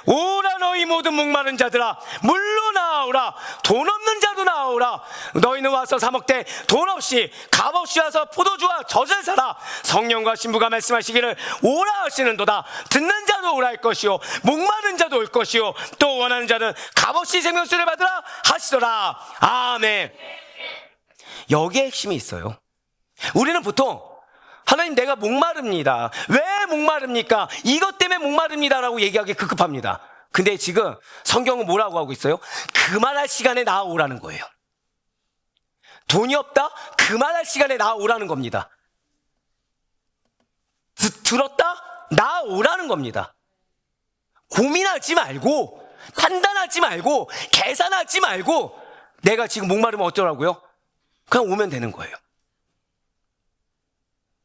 오라 너희 모든 목마른 자들아 물로 나오라. 돈 없는 자도 나오라. 너희는 와서 사 먹되 돈 없이 값 없이 와서 포도주와 젖을 사라. 성령과 신부가 말씀하시기를 오라 하시는도다. 듣는 자도 오라 할 것이요 목마른 자도 올 것이요 또 원하는 자는 값 없이 생명수를 받으라 하시더라. 아멘. 여기에 핵심이 있어요. 우리는 보통 하나님 내가 목마릅니다. 왜 목마릅니까? 이것 때문에 목마릅니다라고 얘기하기 급급합니다. 근데 지금 성경은 뭐라고 하고 있어요? 그만할 시간에 나오라는 거예요. 돈이 없다? 그만할 시간에 나오라는 겁니다. 들었다? 나오라는 겁니다. 고민하지 말고 판단하지 말고 계산하지 말고 내가 지금 목마르면 어쩌라고요? 그냥 오면 되는 거예요.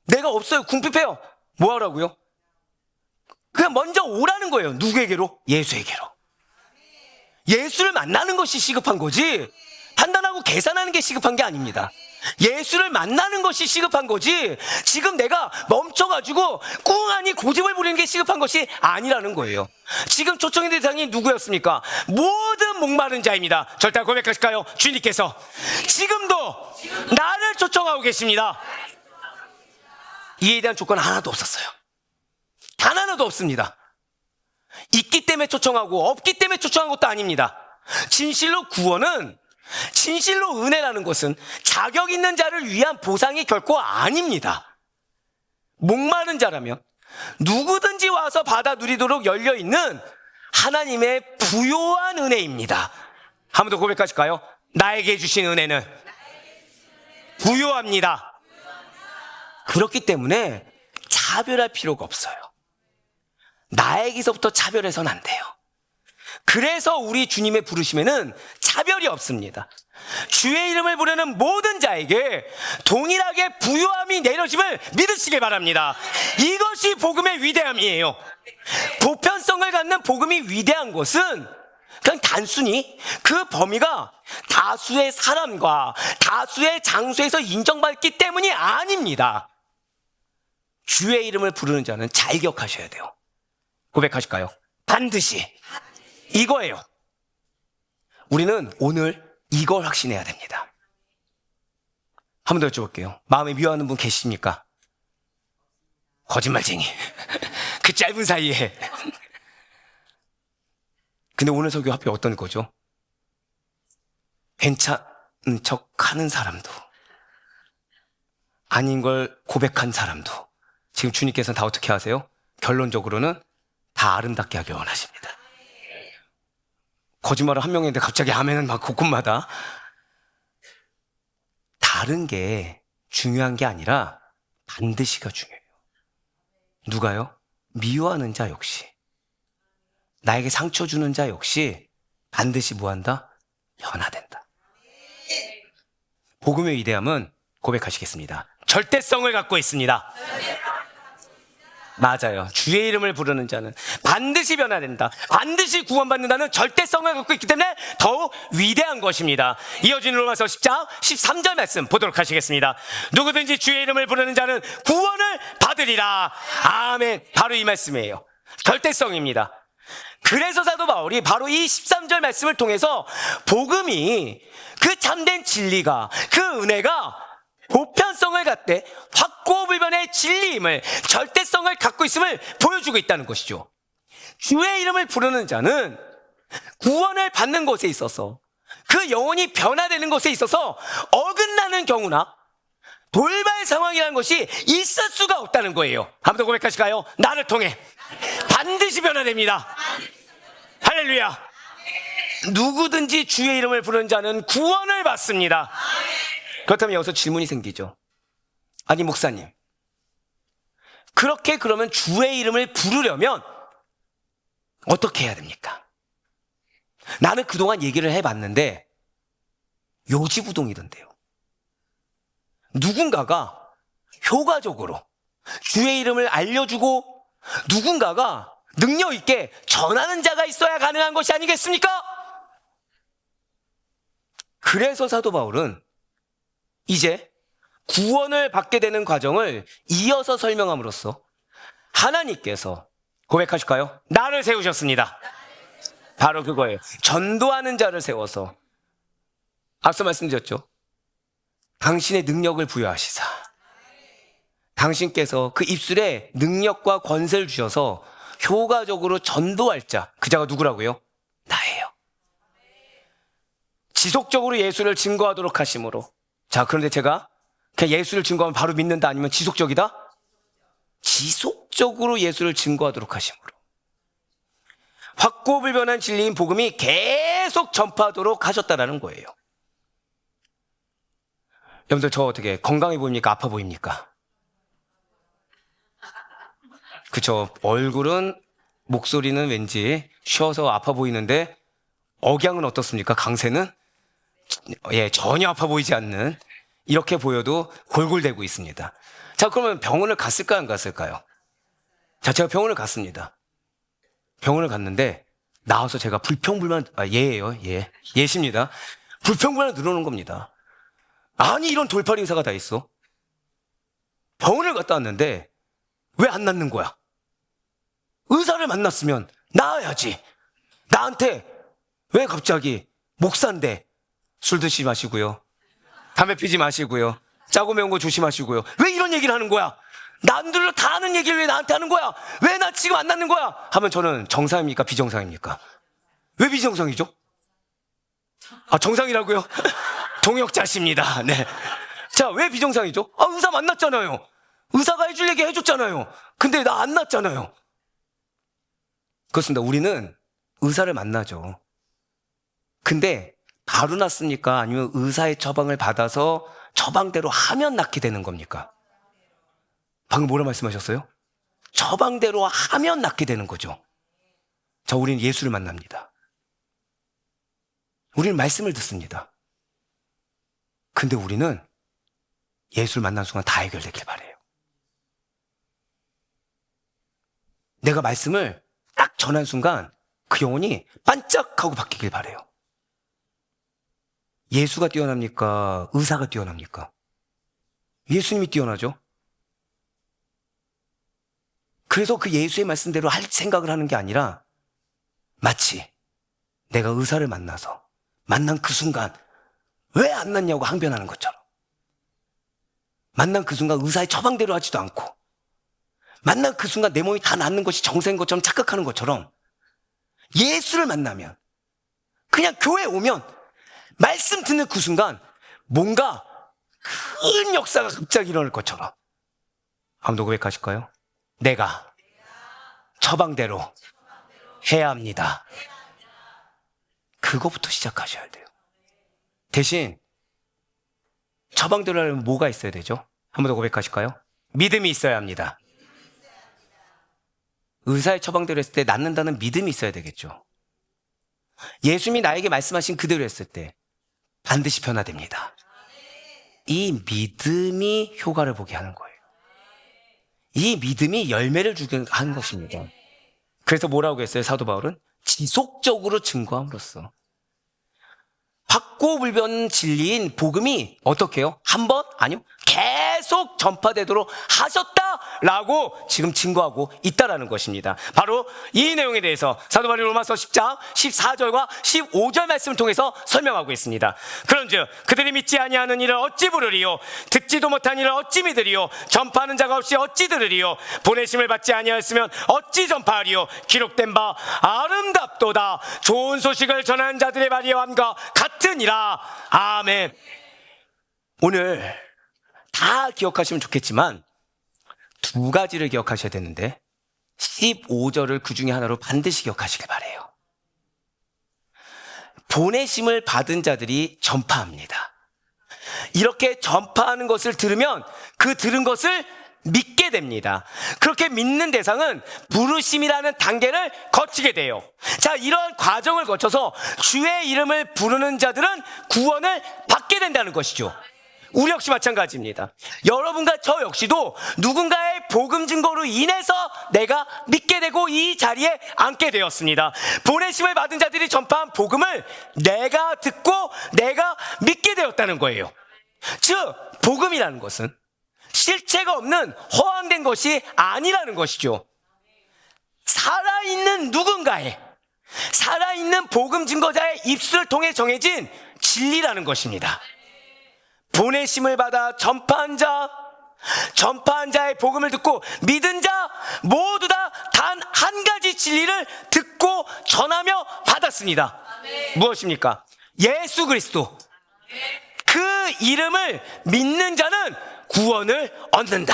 내가 없어요. 궁핍해요. 뭐 하라고요? 그냥 먼저 오라는 거예요. 누구에게로? 예수에게로. 예수를 만나는 것이 시급한 거지 판단하고 계산하는 게 시급한 게 아닙니다. 예수를 만나는 것이 시급한 거지 지금 내가 멈춰가지고 꿍하니 고집을 부리는 게 시급한 것이 아니라는 거예요. 지금 초청의 대상이 누구였습니까? 모든 목마른 자입니다. 절대 고백하실까요? 주님께서 지금도 나를 초청하고 계십니다. 이에 대한 조건 하나도 없었어요. 단 하나도 없습니다. 있기 때문에 초청하고 없기 때문에 초청한 것도 아닙니다. 진실로 구원은, 진실로 은혜라는 것은 자격 있는 자를 위한 보상이 결코 아닙니다. 목마른 자라면 누구든지 와서 받아 누리도록 열려있는 하나님의 부요한 은혜입니다. 한 번 더 고백하실까요? 나에게 주신 은혜는 부요합니다. 그렇기 때문에 차별할 필요가 없어요. 나에게서부터 차별해서는 안 돼요. 그래서 우리 주님의 부르심에는 차별이 없습니다. 주의 이름을 부르는 모든 자에게 동일하게 부요함이 내려짐을 믿으시길 바랍니다. 이것이 복음의 위대함이에요. 보편성을 갖는 복음이 위대한 것은 그냥 단순히 그 범위가 다수의 사람과 다수의 장소에서 인정받기 때문이 아닙니다. 주의 이름을 부르는 자는 잘 기억하셔야 돼요. 고백하실까요? 반드시 이거예요. 우리는 오늘 이걸 확신해야 됩니다. 한 번 더 여쭤볼게요. 마음에 미워하는 분 계십니까? 거짓말쟁이. 그 짧은 사이에. 근데 오늘 설교 하필 어떤 거죠? 괜찮은 척 하는 사람도 아닌 걸 고백한 사람도 지금 주님께서는 다 어떻게 하세요? 결론적으로는 다 아름답게 하길 원하십니다. 거짓말을 한 명인데 갑자기 아멘은 막 곳곳마다. 다른 게 중요한 게 아니라 반드시가 중요해요. 누가요? 미워하는 자 역시, 나에게 상처 주는 자 역시 반드시 뭐한다? 변화된다. 복음의 위대함은 고백하시겠습니다. 절대성을 갖고 있습니다. 맞아요. 주의 이름을 부르는 자는 반드시 변화된다. 반드시 구원받는다는 절대성을 갖고 있기 때문에 더욱 위대한 것입니다. 이어지는 로마서 10장 13절 말씀 보도록 하시겠습니다. 누구든지 주의 이름을 부르는 자는 구원을 받으리라. 아멘. 바로 이 말씀이에요. 절대성입니다. 그래서 사도 바울이 바로 이 13절 말씀을 통해서 복음이, 그 참된 진리가, 그 은혜가 보편성을 갖되 확고불변의 진리임을, 절대성을 갖고 있음을 보여주고 있다는 것이죠. 주의 이름을 부르는 자는 구원을 받는 것에 있어서 그 영혼이 변화되는 것에 있어서 어긋나는 경우나 돌발 상황이라는 것이 있을 수가 없다는 거예요. 한 번 더 고백하실까요? 나를 통해 반드시 변화됩니다. 할렐루야. 누구든지 주의 이름을 부르는 자는 구원을 받습니다. 그렇다면 여기서 질문이 생기죠. 아니 목사님, 그렇게 그러면 주의 이름을 부르려면 어떻게 해야 됩니까? 나는 그동안 얘기를 해봤는데 요지부동이던데요. 누군가가 효과적으로 주의 이름을 알려주고 누군가가 능력 있게 전하는 자가 있어야 가능한 것이 아니겠습니까? 그래서 사도 바울은 이제 구원을 받게 되는 과정을 이어서 설명함으로써 하나님께서 고백하실까요? 나를 세우셨습니다. 바로 그거예요. 전도하는 자를 세워서 앞서 말씀드렸죠. 당신의 능력을 부여하시사 당신께서 그 입술에 능력과 권세를 주셔서 효과적으로 전도할 자, 그 자가 누구라고요? 나예요. 지속적으로 예수를 증거하도록 하심으로. 자, 그런데 제가 그냥 예수를 증거하면 바로 믿는다 아니면 지속적이다? 지속적으로 예수를 증거하도록 하심으로. 확고불변한 진리인 복음이 계속 전파하도록 하셨다라는 거예요. 여러분들 저 어떻게 건강해 보입니까? 아파 보입니까? 그쵸. 얼굴은 목소리는 왠지 쉬어서 아파 보이는데 억양은 어떻습니까? 강세는 전혀 아파 보이지 않는 이렇게 보여도 골골대고 있습니다. 자, 그러면 병원을 갔을까요? 안 갔을까요? 자, 제가 병원을 갔습니다. 병원을 갔는데 나와서 제가 불평불만 예예요. 예십니다. 불평불만을 늘어놓은 겁니다. 아니 이런 돌팔이 의사가 다 있어. 병원을 갔다 왔는데 왜 안 낫는 거야? 의사를 만났으면 나아야지. 나한테 왜 갑자기 목사인데 술 드시지 마시고요. 담배 피지 마시고요. 짜고 매운 거 조심하시고요. 왜 이런 얘기를 하는 거야? 남들로 다 하는 얘기를 왜 나한테 하는 거야? 왜 나 지금 안 낫는 거야? 하면 저는 정상입니까? 비정상입니까? 왜 비정상이죠? 아, 정상이라고요? 동역자십니다. 네. 자, 왜 비정상이죠? 아, 의사 만났잖아요. 의사가 해줄 얘기 해줬잖아요. 근데 나 안 낫잖아요. 그렇습니다. 우리는 의사를 만나죠. 근데 바로 낫습니까? 아니면 의사의 처방을 받아서 처방대로 하면 낫게 되는 겁니까? 방금 뭐라 말씀하셨어요? 처방대로 하면 낫게 되는 거죠. 자, 우리는 예수를 만납니다. 우리는 말씀을 듣습니다. 근데 우리는 예수를 만난 순간 다 해결되길 바래요. 내가 말씀을 딱 전한 순간 그 영혼이 반짝하고 바뀌길 바래요. 예수가 뛰어납니까? 의사가 뛰어납니까? 예수님이 뛰어나죠. 그래서 그 예수의 말씀대로 할 생각을 하는 게 아니라 마치 내가 의사를 만나서 만난 그 순간 왜 안 낫냐고 항변하는 것처럼, 만난 그 순간 의사의 처방대로 하지도 않고 만난 그 순간 내 몸이 다 낫는 것이 정세인 것처럼 착각하는 것처럼 예수를 만나면, 그냥 교회에 오면 말씀 듣는 그 순간 뭔가 큰 역사가 갑자기 일어날 것처럼. 아무도 고백하실까요? 내가 처방대로 해야 합니다. 그거부터 시작하셔야 돼요. 대신 처방대로 하려면 뭐가 있어야 되죠? 한 번 더 고백하실까요? 믿음이 있어야 합니다. 의사의 처방대로 했을 때 낫는다는 믿음이 있어야 되겠죠. 예수님이 나에게 말씀하신 그대로 했을 때 반드시 변화됩니다. 이 믿음이 효과를 보게 하는 거예요. 이 믿음이 열매를 주게 하는 것입니다. 그래서 뭐라고 했어요? 사도 바울은 지속적으로 증거함으로써 확고불변 진리인 복음이 어떻게 해요? 한 번? 아니요. 계속 전파되도록 하셨다. 라고 지금 증거하고 있다라는 것입니다. 바로 이 내용에 대해서 사도 바울이 로마서 10장 14절과 15절 말씀을 통해서 설명하고 있습니다. 그런즉 그들이 믿지 아니하는 이를 어찌 부르리요? 듣지도 못한 이를 어찌 믿으리요? 전파하는 자가 없이 어찌 들으리요? 보내심을 받지 아니하였으면 어찌 전파하리요? 기록된 바 아름답도다. 좋은 소식을 전하는 자들의 말이함과 같으니라. 아멘. 오늘 다 기억하시면 좋겠지만 두 가지를 기억하셔야 되는데 15절을 그 중에 하나로 반드시 기억하시길 바라요. 보내심을 받은 자들이 전파합니다. 이렇게 전파하는 것을 들으면 그 들은 것을 믿게 됩니다. 그렇게 믿는 대상은 부르심이라는 단계를 거치게 돼요. 자, 이런 과정을 거쳐서 주의 이름을 부르는 자들은 구원을 받게 된다는 것이죠. 우리 역시 마찬가지입니다. 여러분과 저 역시도 누군가의 복음 증거로 인해서 내가 믿게 되고 이 자리에 앉게 되었습니다. 보내심을 받은 자들이 전파한 복음을 내가 듣고 내가 믿게 되었다는 거예요. 즉, 복음이라는 것은 실체가 없는 허황된 것이 아니라는 것이죠. 살아있는 누군가의, 살아있는 복음 증거자의 입술을 통해 정해진 진리라는 것입니다. 보내심을 받아 전파한 자의 복음을 듣고 믿은 자 모두 다 단 한 가지 진리를 듣고 전하며 받았습니다. 무엇입니까? 예수 그리스도. 그 이름을 믿는 자는 구원을 얻는다.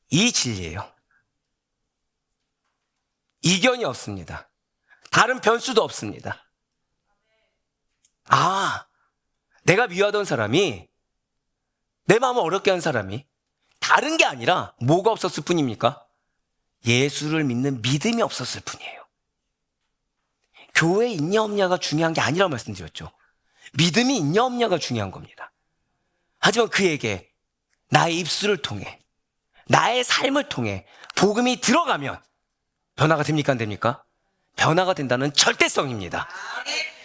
이 진리예요. 이견이 없습니다. 다른 변수도 없습니다. 내가 미워하던 사람이, 내 마음을 어렵게 한 사람이 다른 게 아니라 뭐가 없었을 뿐입니까? 예수를 믿는 믿음이 없었을 뿐이에요. 교회에 있냐 없냐가 중요한 게 아니라고 말씀드렸죠. 믿음이 있냐 없냐가 중요한 겁니다. 하지만 그에게 나의 입술을 통해, 나의 삶을 통해 복음이 들어가면 변화가 됩니까? 안 됩니까? 변화가 된다는 절대성입니다.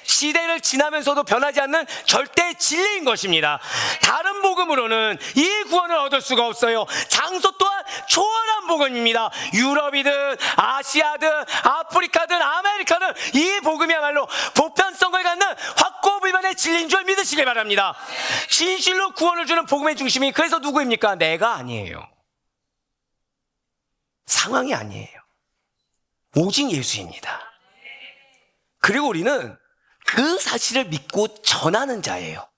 시대를 지나면서도 변하지 않는 절대 진리인 것입니다. 다른 복음으로는 이 구원을 얻을 수가 없어요. 장소 또한 초월한 복음입니다. 유럽이든 아시아든 아프리카든 아메리카든 이 복음이야말로 보편성을 갖는 확고불변의 진리인 줄 믿으시길 바랍니다. 진실로 구원을 주는 복음의 중심이 그래서 누구입니까? 내가 아니에요. 상황이 아니에요. 오직 예수입니다. 그리고 우리는 그 사실을 믿고 전하는 자예요.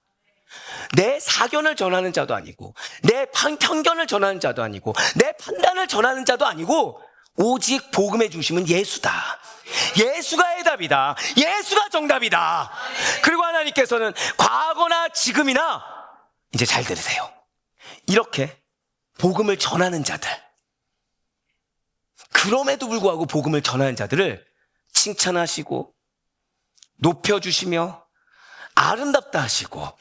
내 사견을 전하는 자도 아니고, 내 편견을 전하는 자도 아니고, 내 판단을 전하는 자도 아니고, 오직 복음의 중심은 예수다. 예수가 해답이다. 예수가 정답이다. 그리고 하나님께서는 과거나 지금이나, 이제 잘 들으세요, 이렇게 복음을 전하는 자들, 그럼에도 불구하고 복음을 전하는 자들을 칭찬하시고 높여주시며 아름답다 하시고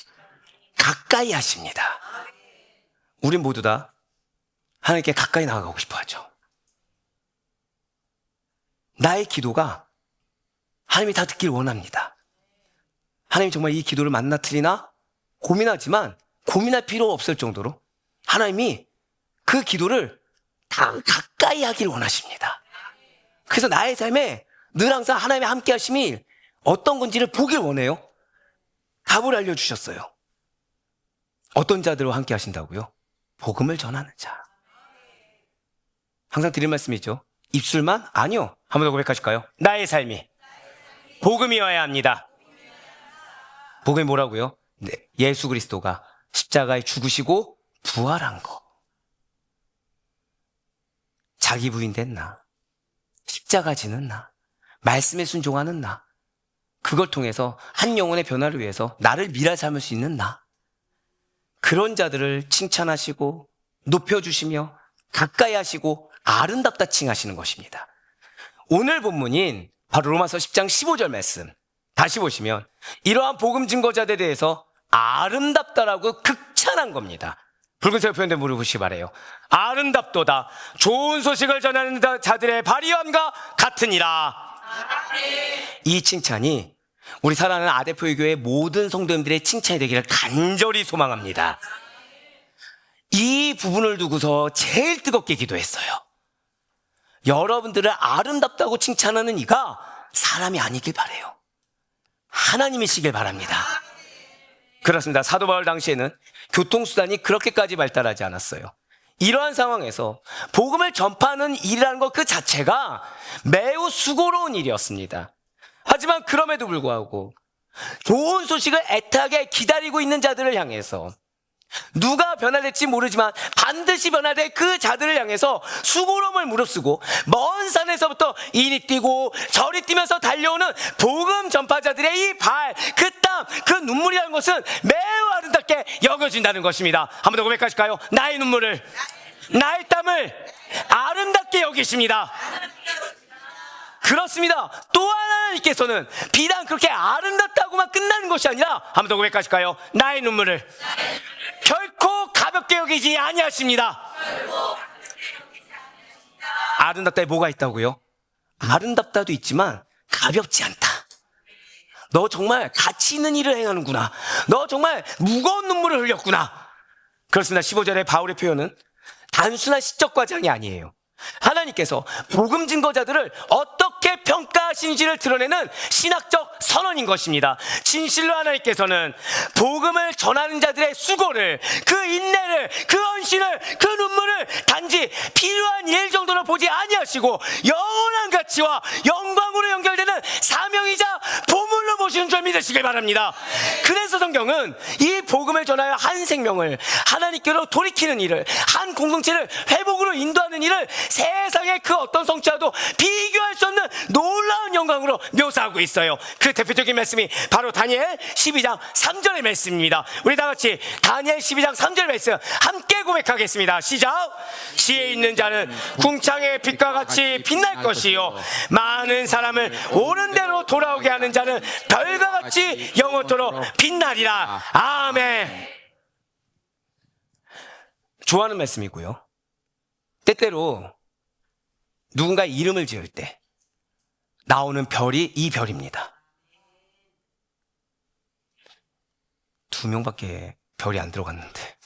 가까이 하십니다. 우린 모두 다 하나님께 가까이 나아가고 싶어 하죠. 나의 기도가 하나님이 다 듣길 원합니다. 하나님 정말 이 기도를 맞나 틀리나 고민하지만 고민할 필요 없을 정도로 하나님이 그 기도를 다 가까이 하길 원하십니다. 그래서 나의 삶에 늘 항상 하나님의 함께 하심이 어떤 건지를 보길 원해요. 답을 알려주셨어요. 어떤 자들과 함께 하신다고요? 복음을 전하는 자. 항상 드릴 말씀이죠. 입술만? 아니요. 한 번 더 고백하실까요? 나의 삶이 복음이어야 합니다. 복음이 뭐라고요? 네, 예수 그리스도가 십자가에 죽으시고 부활한 거. 자기 부인된 나, 십자가 지는 나, 말씀에 순종하는 나, 그걸 통해서 한 영혼의 변화를 위해서 나를 미라 삼을 수 있는 나, 그런 자들을 칭찬하시고 높여주시며 가까이 하시고 아름답다 칭하시는 것입니다. 오늘 본문인 바로 로마서 10장 15절 말씀 다시 보시면 이러한 복음 증거자들에 대해서 아름답다라고 극찬한 겁니다. 붉은색 표현대 물어보시기 바래요. 아름답도다. 좋은 소식을 전하는 자들의 발휘함과 같으니라. 이 칭찬이 우리 사랑하는 아대표의 교회 모든 성도님들의 칭찬이 되기를 간절히 소망합니다. 이 부분을 두고서 제일 뜨겁게 기도했어요. 여러분들을 아름답다고 칭찬하는 이가 사람이 아니길 바래요. 하나님이시길 바랍니다. 그렇습니다. 사도 바울 당시에는 교통수단이 그렇게까지 발달하지 않았어요. 이러한 상황에서 복음을 전파하는 일이라는 것 그 자체가 매우 수고로운 일이었습니다. 하지만 그럼에도 불구하고 좋은 소식을 애타게 기다리고 있는 자들을 향해서, 누가 변화될지 모르지만 반드시 변화될 그 자들을 향해서 수고로움을 무릅쓰고 먼 산에서부터 이리 뛰고 저리 뛰면서 달려오는 복음 전파자들의 이 발, 그 땀, 그 눈물이라는 것은 매우 아름답게 여겨진다는 것입니다. 한 번 더 고백하실까요? 나의 눈물을, 나의 땀을 아름답게 여기십니다. 그렇습니다. 또 하나님께서는 비단 그렇게 아름답다고만 끝나는 것이 아니라, 한 번 더 고백하실까요? 나의 눈물을 결코 가볍게 여기지 아니하십니다. 아름답다에 뭐가 있다고요? 아름답다도 있지만 가볍지 않다. 너 정말 가치 있는 일을 행하는구나. 너 정말 무거운 눈물을 흘렸구나. 그렇습니다. 15절의 바울의 표현은 단순한 시적 과장이 아니에요. 하나님께서 복음 증거자들을 어떻게 평가하시는지를 드러내는 신학적 선언인 것입니다. 진실로 하나님께서는 복음을 전하는 자들의 수고를, 그 인내를, 그 헌신을, 그 눈물을 단지 필요한 일 정도로 보지 아니하시고 영원한 가치와 영광으로 연결되는 사명이자 보물로 보시는 줄 믿으시길 바랍니다. 그래서 성경은 이 복음을 전하여 한 생명을 하나님께로 돌이키는 일을, 한 공동체를 회복으로 인도하는 일을 세상의 그 어떤 성취와도 비교할 수 없는 놀라운 영광으로 묘사하고 있어요. 그 대표적인 말씀이 바로 다니엘 12장 3절의 말씀입니다. 우리 다 같이 다니엘 12장 3절 말씀 함께 고백하겠습니다. 시작. 지혜 있는 자는 궁창의 빛과 같이 빛날 것이요, 많은 사람을 옳은 대로 돌아오게 하는 자는 별과 같이 영원토록 빛나리라. 아멘. 좋아하는 말씀이고요. 때때로 누군가 이름을 지을 때 나오는 별이 이 별입니다. 2명밖에 별이 안 들어갔는데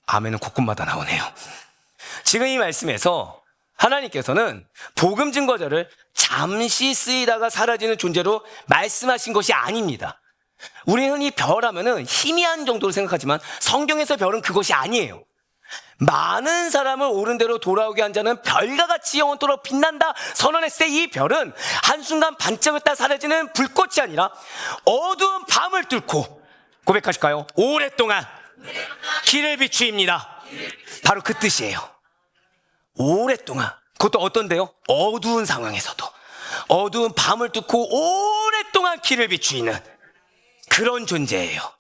아멘은 곳곳마다 나오네요. 지금 이 말씀에서 하나님께서는 복음 증거자를 잠시 쓰이다가 사라지는 존재로 말씀하신 것이 아닙니다. 우리는 흔히 별 하면은 희미한 정도로 생각하지만 성경에서 별은 그것이 아니에요. 많은 사람을 옳은 대로 돌아오게 한 자는 별과 같이 영원토록 빛난다 선언했을 때 이 별은 한순간 반짝였다 사라지는 불꽃이 아니라 어두운 밤을 뚫고, 고백하실까요? 오랫동안 길을 비추입니다. 바로 그 뜻이에요. 오랫동안, 그것도 어떤데요? 어두운 상황에서도 어두운 밤을 뚫고 오랫동안 길을 비추이는 그런 존재예요.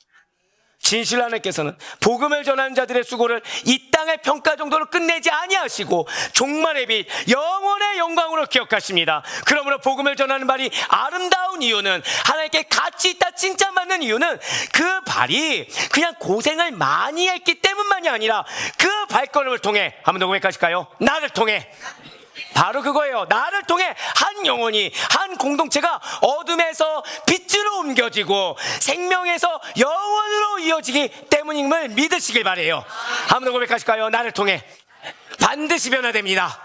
진실 하나님께서는 복음을 전하는 자들의 수고를 이 땅의 평가 정도로 끝내지 아니하시고 종말의 빛, 영원의 영광으로 기억하십니다. 그러므로 복음을 전하는 발이 아름다운 이유는, 하나님께 가치 있다 칭찬받는 이유는 그 발이 그냥 고생을 많이 했기 때문만이 아니라 그 발걸음을 통해, 한 번 더 고백하실까요? 나를 통해, 바로 그거예요. 나를 통해 한 영혼이, 한 공동체가 어둠에서 빛으로 옮겨지고 생명에서 영원으로 이어지기 때문임을 믿으시길 바래요. 한 번 더 고백하실까요? 나를 통해 반드시 변화됩니다.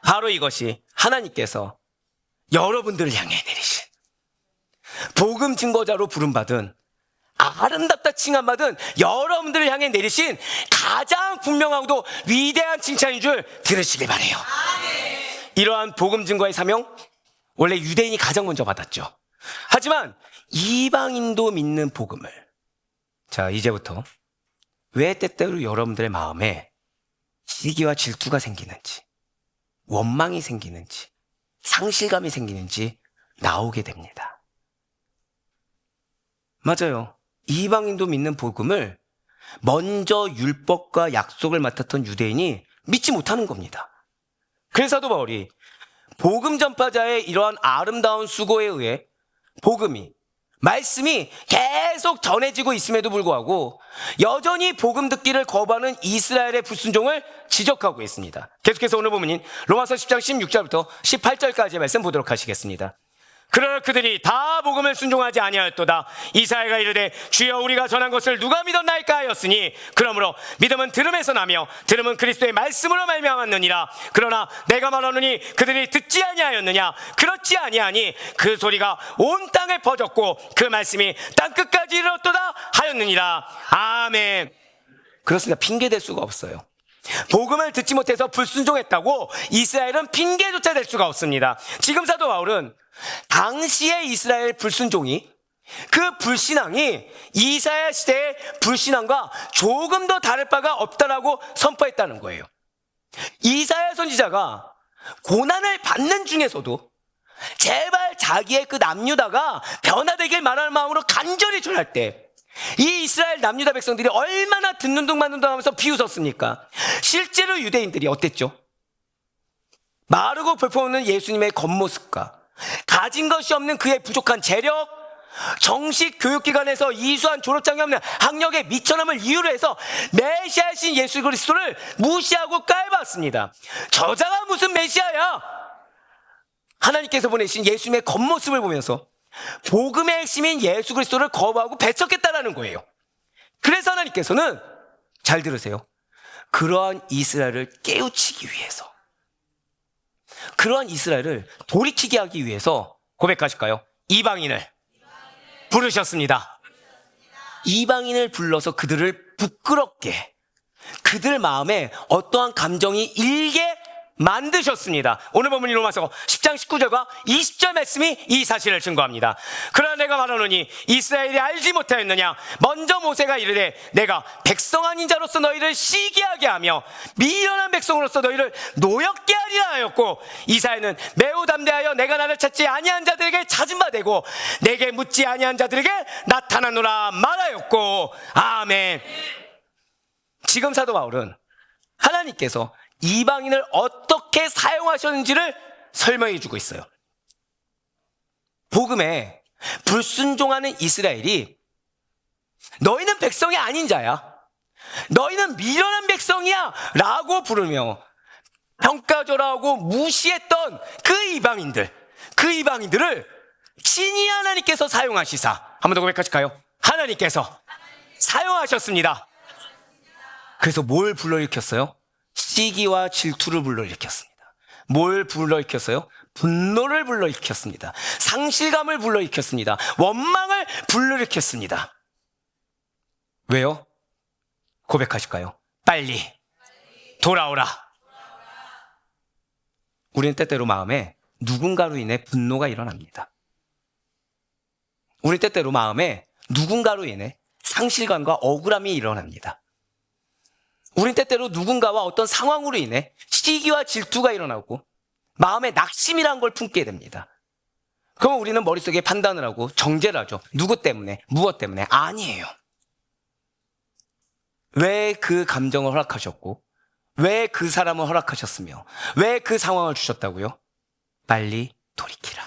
바로 이것이 하나님께서 여러분들을 향해 내리신, 복음 증거자로 부름받은, 아름답다 칭함받은 여러분들을 향해 내리신 가장 분명하고도 위대한 칭찬인 줄 들으시길 바래요. 이러한 복음 증거의 사명, 원래 유대인이 가장 먼저 받았죠. 하지만 이방인도 믿는 복음을, 자, 이제부터 왜 때때로 여러분들의 마음에 시기와 질투가 생기는지, 원망이 생기는지, 상실감이 생기는지 나오게 됩니다. 맞아요. 이방인도 믿는 복음을 먼저 율법과 약속을 맡았던 유대인이 믿지 못하는 겁니다. 그래서 사도 바울이 복음 전파자의 이러한 아름다운 수고에 의해 복음이, 말씀이 계속 전해지고 있음에도 불구하고 여전히 복음 듣기를 거부하는 이스라엘의 불순종을 지적하고 있습니다. 계속해서 오늘 본문인 로마서 10장 16절부터 18절까지의 말씀 보도록 하시겠습니다. 그러나 그들이 다 복음을 순종하지 아니하였도다. 이사야가 이르되 주여 우리가 전한 것을 누가 믿었나이까 하였으니 그러므로 믿음은 들음에서 나며 들음은 그리스도의 말씀으로 말미암았느니라. 그러나 내가 말하노니 그들이 듣지 아니하였느냐. 그렇지 아니하니 그 소리가 온 땅에 퍼졌고 그 말씀이 땅끝까지 이르렀도다 하였느니라. 아멘. 그렇습니다. 핑계댈 수가 없어요. 복음을 듣지 못해서 불순종했다고 이스라엘은 핑계조차 댈 수가 없습니다. 지금 사도 바울은 당시의 이스라엘 불순종이, 그 불신앙이 이사야 시대의 불신앙과 조금 더 다를 바가 없다라고 선포했다는 거예요. 이사야 선지자가 고난을 받는 중에서도 제발 자기의 그 남유다가 변화되길 말하는 마음으로 간절히 전할 때 이 이스라엘 남유다 백성들이 얼마나 듣는 둥 마는 둥 하면서 비웃었습니까? 실제로 유대인들이 어땠죠? 마르고 볼품없는 예수님의 겉모습과 가진 것이 없는 그의 부족한 재력, 정식 교육기관에서 이수한 졸업장이 없는 학력의 미천함을 이유로 해서 메시아이신 예수 그리스도를 무시하고 깔봤습니다. 저자가 무슨 메시아야? 하나님께서 보내신 예수님의 겉모습을 보면서 복음의 핵심인 예수 그리스도를 거부하고 배척했다라는 거예요. 그래서 하나님께서는, 잘 들으세요, 그러한 이스라엘을 깨우치기 위해서, 그러한 이스라엘을 돌이키게 하기 위해서 고백하실까요? 이방인을 부르셨습니다. 이방인을 불러서 그들을 부끄럽게, 그들 마음에 어떠한 감정이 일게 만드셨습니다. 오늘 본문이 로마서 10장 19절과 20절 말씀이 이 사실을 증거합니다. 그러나 내가 말하노니 이스라엘이 알지 못하였느냐. 먼저 모세가 이르되 내가 백성 아닌 자로서 너희를 시기하게 하며 미련한 백성으로서 너희를 노엽게 하리라 하였고, 이사야는 매우 담대하여 내가 나를 찾지 아니한 자들에게 찾은 바 되고 내게 묻지 아니한 자들에게 나타나노라 말하였고. 아멘. 지금 사도 바울은 하나님께서 이방인을 어떻게 사용하셨는지를 설명해 주고 있어요. 복음에 불순종하는 이스라엘이 너희는 백성이 아닌 자야, 너희는 미련한 백성이야 라고 부르며 평가절하하고 무시했던 그 이방인들을 친히 하나님께서 사용하시사, 한 번 더 고백하실까요? 하나님께서 사용하셨습니다. 그래서 뭘 불러일으켰어요? 시기와 질투를 불러일으켰습니다. 뭘 불러일으켰어요? 분노를 불러일으켰습니다. 상실감을 불러일으켰습니다. 원망을 불러일으켰습니다. 왜요? 고백하실까요? 빨리 돌아오라. 우리는 때때로 마음에 누군가로 인해 분노가 일어납니다. 우리는 때때로 마음에 누군가로 인해 상실감과 억울함이 일어납니다. 우린 때때로 누군가와 어떤 상황으로 인해 시기와 질투가 일어나고 마음에 낙심이라는 걸 품게 됩니다. 그럼 우리는 머릿속에 판단을 하고 정죄를 하죠. 누구 때문에? 무엇 때문에? 아니에요. 왜 그 감정을 허락하셨고, 왜 그 사람을 허락하셨으며, 왜 그 상황을 주셨다고요? 빨리 돌이키라.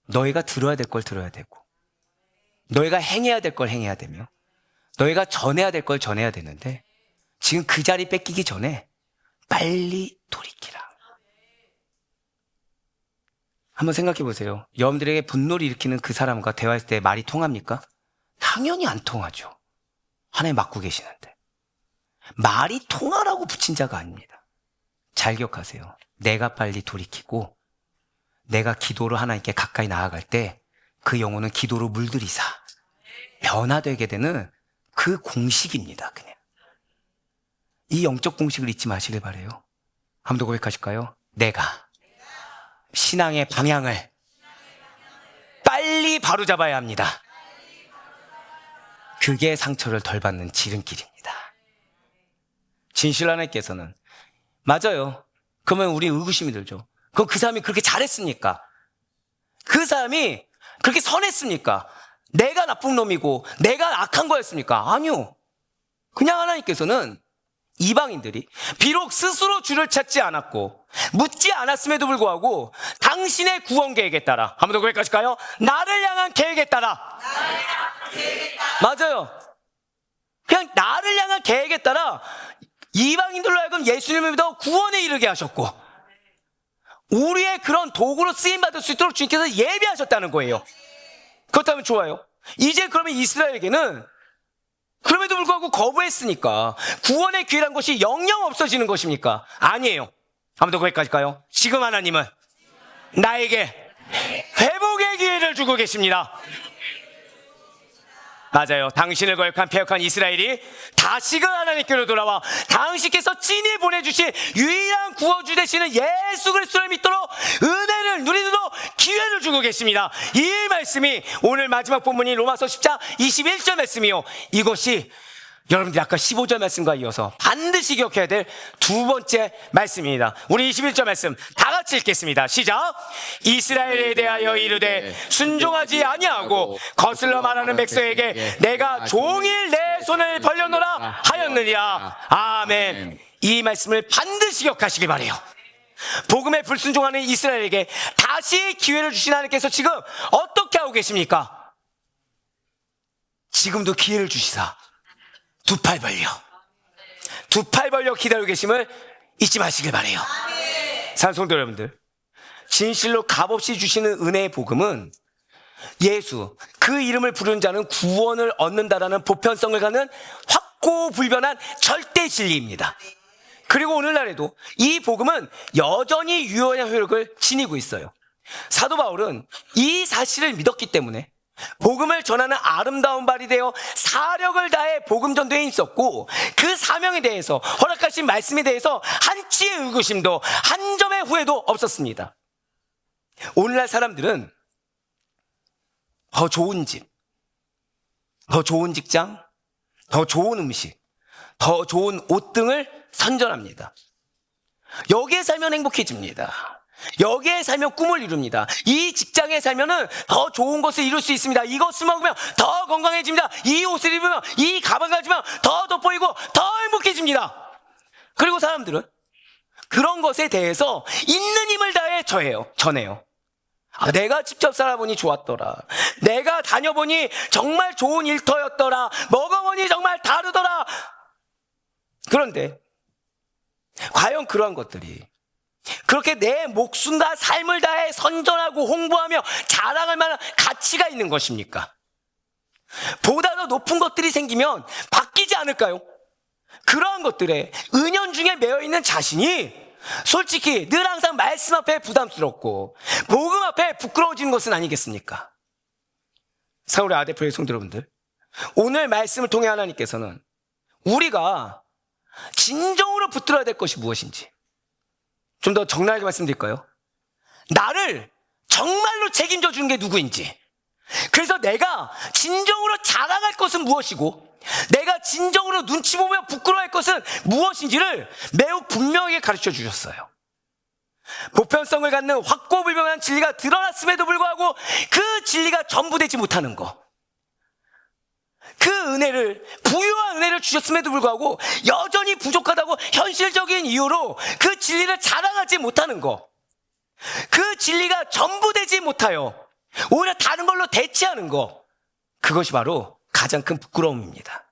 너희가 들어야 될 걸 들어야 되고, 너희가 행해야 될 걸 행해야 되며, 너희가 전해야 될 걸 전해야 되는데 지금 그 자리 뺏기기 전에 빨리 돌이키라. 한번 생각해 보세요. 여러분들에게 분노를 일으키는 그 사람과 대화했을 때 말이 통합니까? 당연히 안 통하죠. 하나님 맡고 계시는데. 말이 통하라고 붙인 자가 아닙니다. 잘 기억하세요. 내가 빨리 돌이키고 내가 기도로 하나님께 가까이 나아갈 때 그 영혼은 기도로 물들이사 변화되게 되는 그 공식입니다. 그냥 이 영적 공식을 잊지 마시길 바래요. 한 번 더 고백하실까요? 내가 신앙의 방향을 빨리 바로잡아야 합니다. 그게 상처를 덜 받는 지름길입니다. 진실 하나님께서는, 맞아요, 그러면 우리 의구심이 들죠. 그럼 그 사람이 그렇게 잘했습니까? 그 사람이 그렇게 선했습니까? 내가 나쁜 놈이고 내가 악한 거였습니까? 아니요. 그냥 하나님께서는 이방인들이 비록 스스로 주를 찾지 않았고 묻지 않았음에도 불구하고 당신의 구원 계획에 따라, 한 번 더 고백하실까요? 나를 향한 계획에 따라. 맞아요. 그냥 나를 향한 계획에 따라 이방인들로 하여금 예수님을 믿어 구원에 이르게 하셨고, 우리의 그런 도구로 쓰임받을 수 있도록 주님께서 예비하셨다는 거예요. 그렇다면 좋아요. 이제 그러면 이스라엘에게는 그럼에도 불구하고 거부했으니까 구원의 기회란 것이 영영 없어지는 것입니까? 아니에요. 한번 더 고백할까요? 지금 하나님은 나에게 회복의 기회를 주고 계십니다. 맞아요. 당신을 거역한 패역한 이스라엘이 다시금 하나님께로 돌아와 당신께서 친히 보내주신 유일한 구원주 되시는 예수 그리스도를 믿도록 은혜를 누리도록 기회를 주고 계십니다. 이 말씀이 오늘 마지막 본문인 로마서 10장 21절 말씀이요, 이것이 여러분들이 아까 15절 말씀과 이어서 반드시 기억해야 될 두 번째 말씀입니다. 우리 21절 말씀 다 같이 읽겠습니다. 시작. 이스라엘에 대하여 이르되 순종하지 아니하고 거슬러 말하는 백성에게 내가 종일 내 손을 벌려놓으라 하였느니라. 아멘. 이 말씀을 반드시 기억하시기 바라요. 복음에 불순종하는 이스라엘에게 다시 기회를 주신 하나님께서 지금 어떻게 하고 계십니까? 지금도 기회를 주시사 두 팔 벌려 기다리고 계심을 잊지 마시길 바라요. 사랑하는 성도 여러분들, 진실로 값없이 주시는 은혜의 복음은 예수, 그 이름을 부르는 자는 구원을 얻는다라는 보편성을 갖는 확고불변한 절대 진리입니다. 그리고 오늘날에도 이 복음은 여전히 유효한 효력을 지니고 있어요. 사도 바울은 이 사실을 믿었기 때문에 복음을 전하는 아름다운 발이 되어 사력을 다해 복음 전도에 있었고, 그 사명에 대해서 허락하신 말씀에 대해서 한치의 의구심도 한 점의 후회도 없었습니다. 오늘날 사람들은 더 좋은 집, 더 좋은 직장, 더 좋은 음식, 더 좋은 옷 등을 선전합니다. 여기에 살면 행복해집니다. 여기에 살면 꿈을 이룹니다. 이 직장에 살면은 더 좋은 것을 이룰 수 있습니다. 이것을 먹으면 더 건강해집니다. 이 옷을 입으면, 이 가방을 가지면 더 돋보이고 더 행복해집니다. 그리고 사람들은 그런 것에 대해서 있는 힘을 다해 전해요. 내가 직접 살아보니 좋았더라. 내가 다녀보니 정말 좋은 일터였더라. 먹어보니 정말 다르더라. 그런데 과연 그러한 것들이 그렇게 내 목숨과 삶을 다해 선전하고 홍보하며 자랑할 만한 가치가 있는 것입니까? 보다 더 높은 것들이 생기면 바뀌지 않을까요? 그러한 것들에 은연중에 매여있는 자신이 솔직히 늘 항상 말씀 앞에 부담스럽고 복음 앞에 부끄러워지는 것은 아니겠습니까? 사울의 아데프로의 성도 여러분들, 오늘 말씀을 통해 하나님께서는 우리가 진정으로 붙들어야 될 것이 무엇인지 좀 더 적나라하게 말씀드릴까요? 나를 정말로 책임져 주는 게 누구인지, 그래서 내가 진정으로 자랑할 것은 무엇이고 내가 진정으로 눈치 보며 부끄러워할 것은 무엇인지를 매우 분명하게 가르쳐 주셨어요. 보편성을 갖는 확고불변한 진리가 드러났음에도 불구하고 그 진리가 전부 되지 못하는 것, 그 은혜를, 부유한 은혜를 주셨음에도 불구하고 여전히 부족하다고 현실적인 이유로 그 진리를 자랑하지 못하는 것, 그 진리가 전부 되지 못하여 오히려 다른 걸로 대체하는 것, 그것이 바로 가장 큰 부끄러움입니다.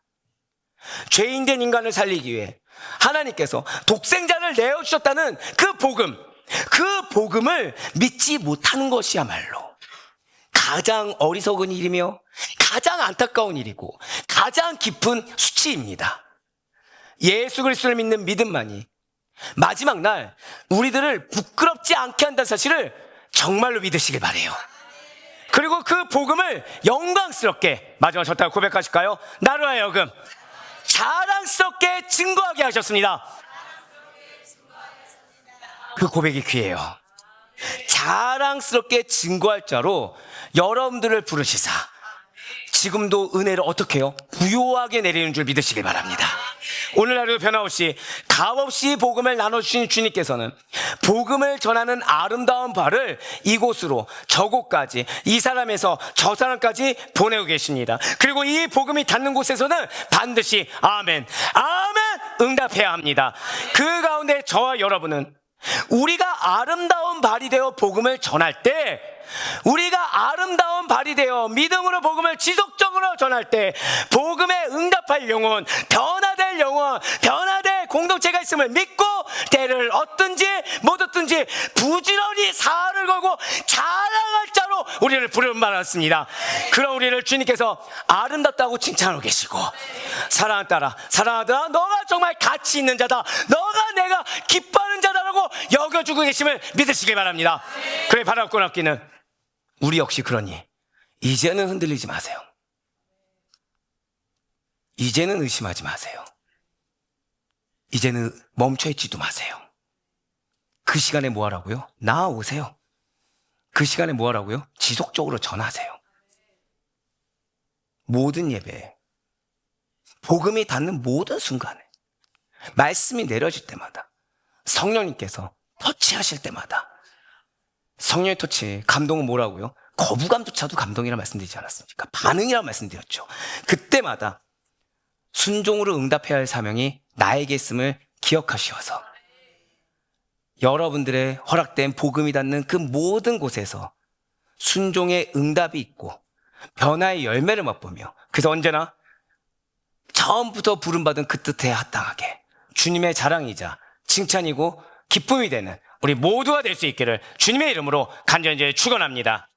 죄인된 인간을 살리기 위해 하나님께서 독생자를 내어주셨다는 그 복음을 믿지 못하는 것이야말로 가장 어리석은 일이며 가장 안타까운 일이고 가장 깊은 수치입니다. 예수 그리스도를 믿는 믿음만이 마지막 날 우리들을 부끄럽지 않게 한다는 사실을 정말로 믿으시길 바라요. 그리고 그 복음을 영광스럽게, 마지막 저따가 고백하실까요? 나로 하여금 자랑스럽게 증거하게 하셨습니다. 그 고백이 귀해요. 자랑스럽게 증거할 자로 여러분들을 부르시사 지금도 은혜를 어떻게 해요? 부요하게 내리는 줄 믿으시길 바랍니다. 오늘 하루 변함없이 값없이 복음을 나눠주신 주님께서는 복음을 전하는 아름다운 발을 이곳으로 저곳까지, 이 사람에서 저 사람까지 보내고 계십니다. 그리고 이 복음이 닿는 곳에서는 반드시 아멘, 아멘 응답해야 합니다. 그 가운데 저와 여러분은 우리가 아름다운 발이 되어 복음을 전할 때, 우리가 아름다운 발이 되어 믿음으로 복음을 지속적으로 전할 때 복음에 응답할 영혼, 변화될 영혼, 변화될 공동체가 있음을 믿고 때를 얻든지 못 얻든지 어떻든지 부지런히 사활을 걸고 자랑할 자로 우리를 부르는 바였습니다. 그런 우리를 주님께서 아름답다고 칭찬하고 계시고, 사랑하는 딸아, 사랑하더라, 너가 정말 가치 있는 자다, 너가 내가 기뻐하는 자다라고 여겨주고 계심을 믿으시길 바랍니다. 그래, 바랄 앞기는 우리 역시 그러니 이제는 흔들리지 마세요. 이제는 의심하지 마세요. 이제는 멈춰있지도 마세요. 그 시간에 뭐 하라고요? 나아오세요. 그 시간에 뭐 하라고요? 지속적으로 전하세요. 모든 예배에, 복음이 닿는 모든 순간에, 말씀이 내려질 때마다, 성령님께서 터치하실 때마다, 성령의 터치, 감동은 뭐라고요? 거부감조차도 감동이라 말씀드리지 않았습니까? 반응이라 말씀드렸죠. 그때마다 순종으로 응답해야 할 사명이 나에게 있음을 기억하시어서 여러분들의 허락된 복음이 닿는 그 모든 곳에서 순종의 응답이 있고 변화의 열매를 맛보며, 그래서 언제나 처음부터 부름받은 그 뜻에 합당하게 주님의 자랑이자 칭찬이고 기쁨이 되는 우리 모두가 될 수 있기를 주님의 이름으로 간절히 축원합니다.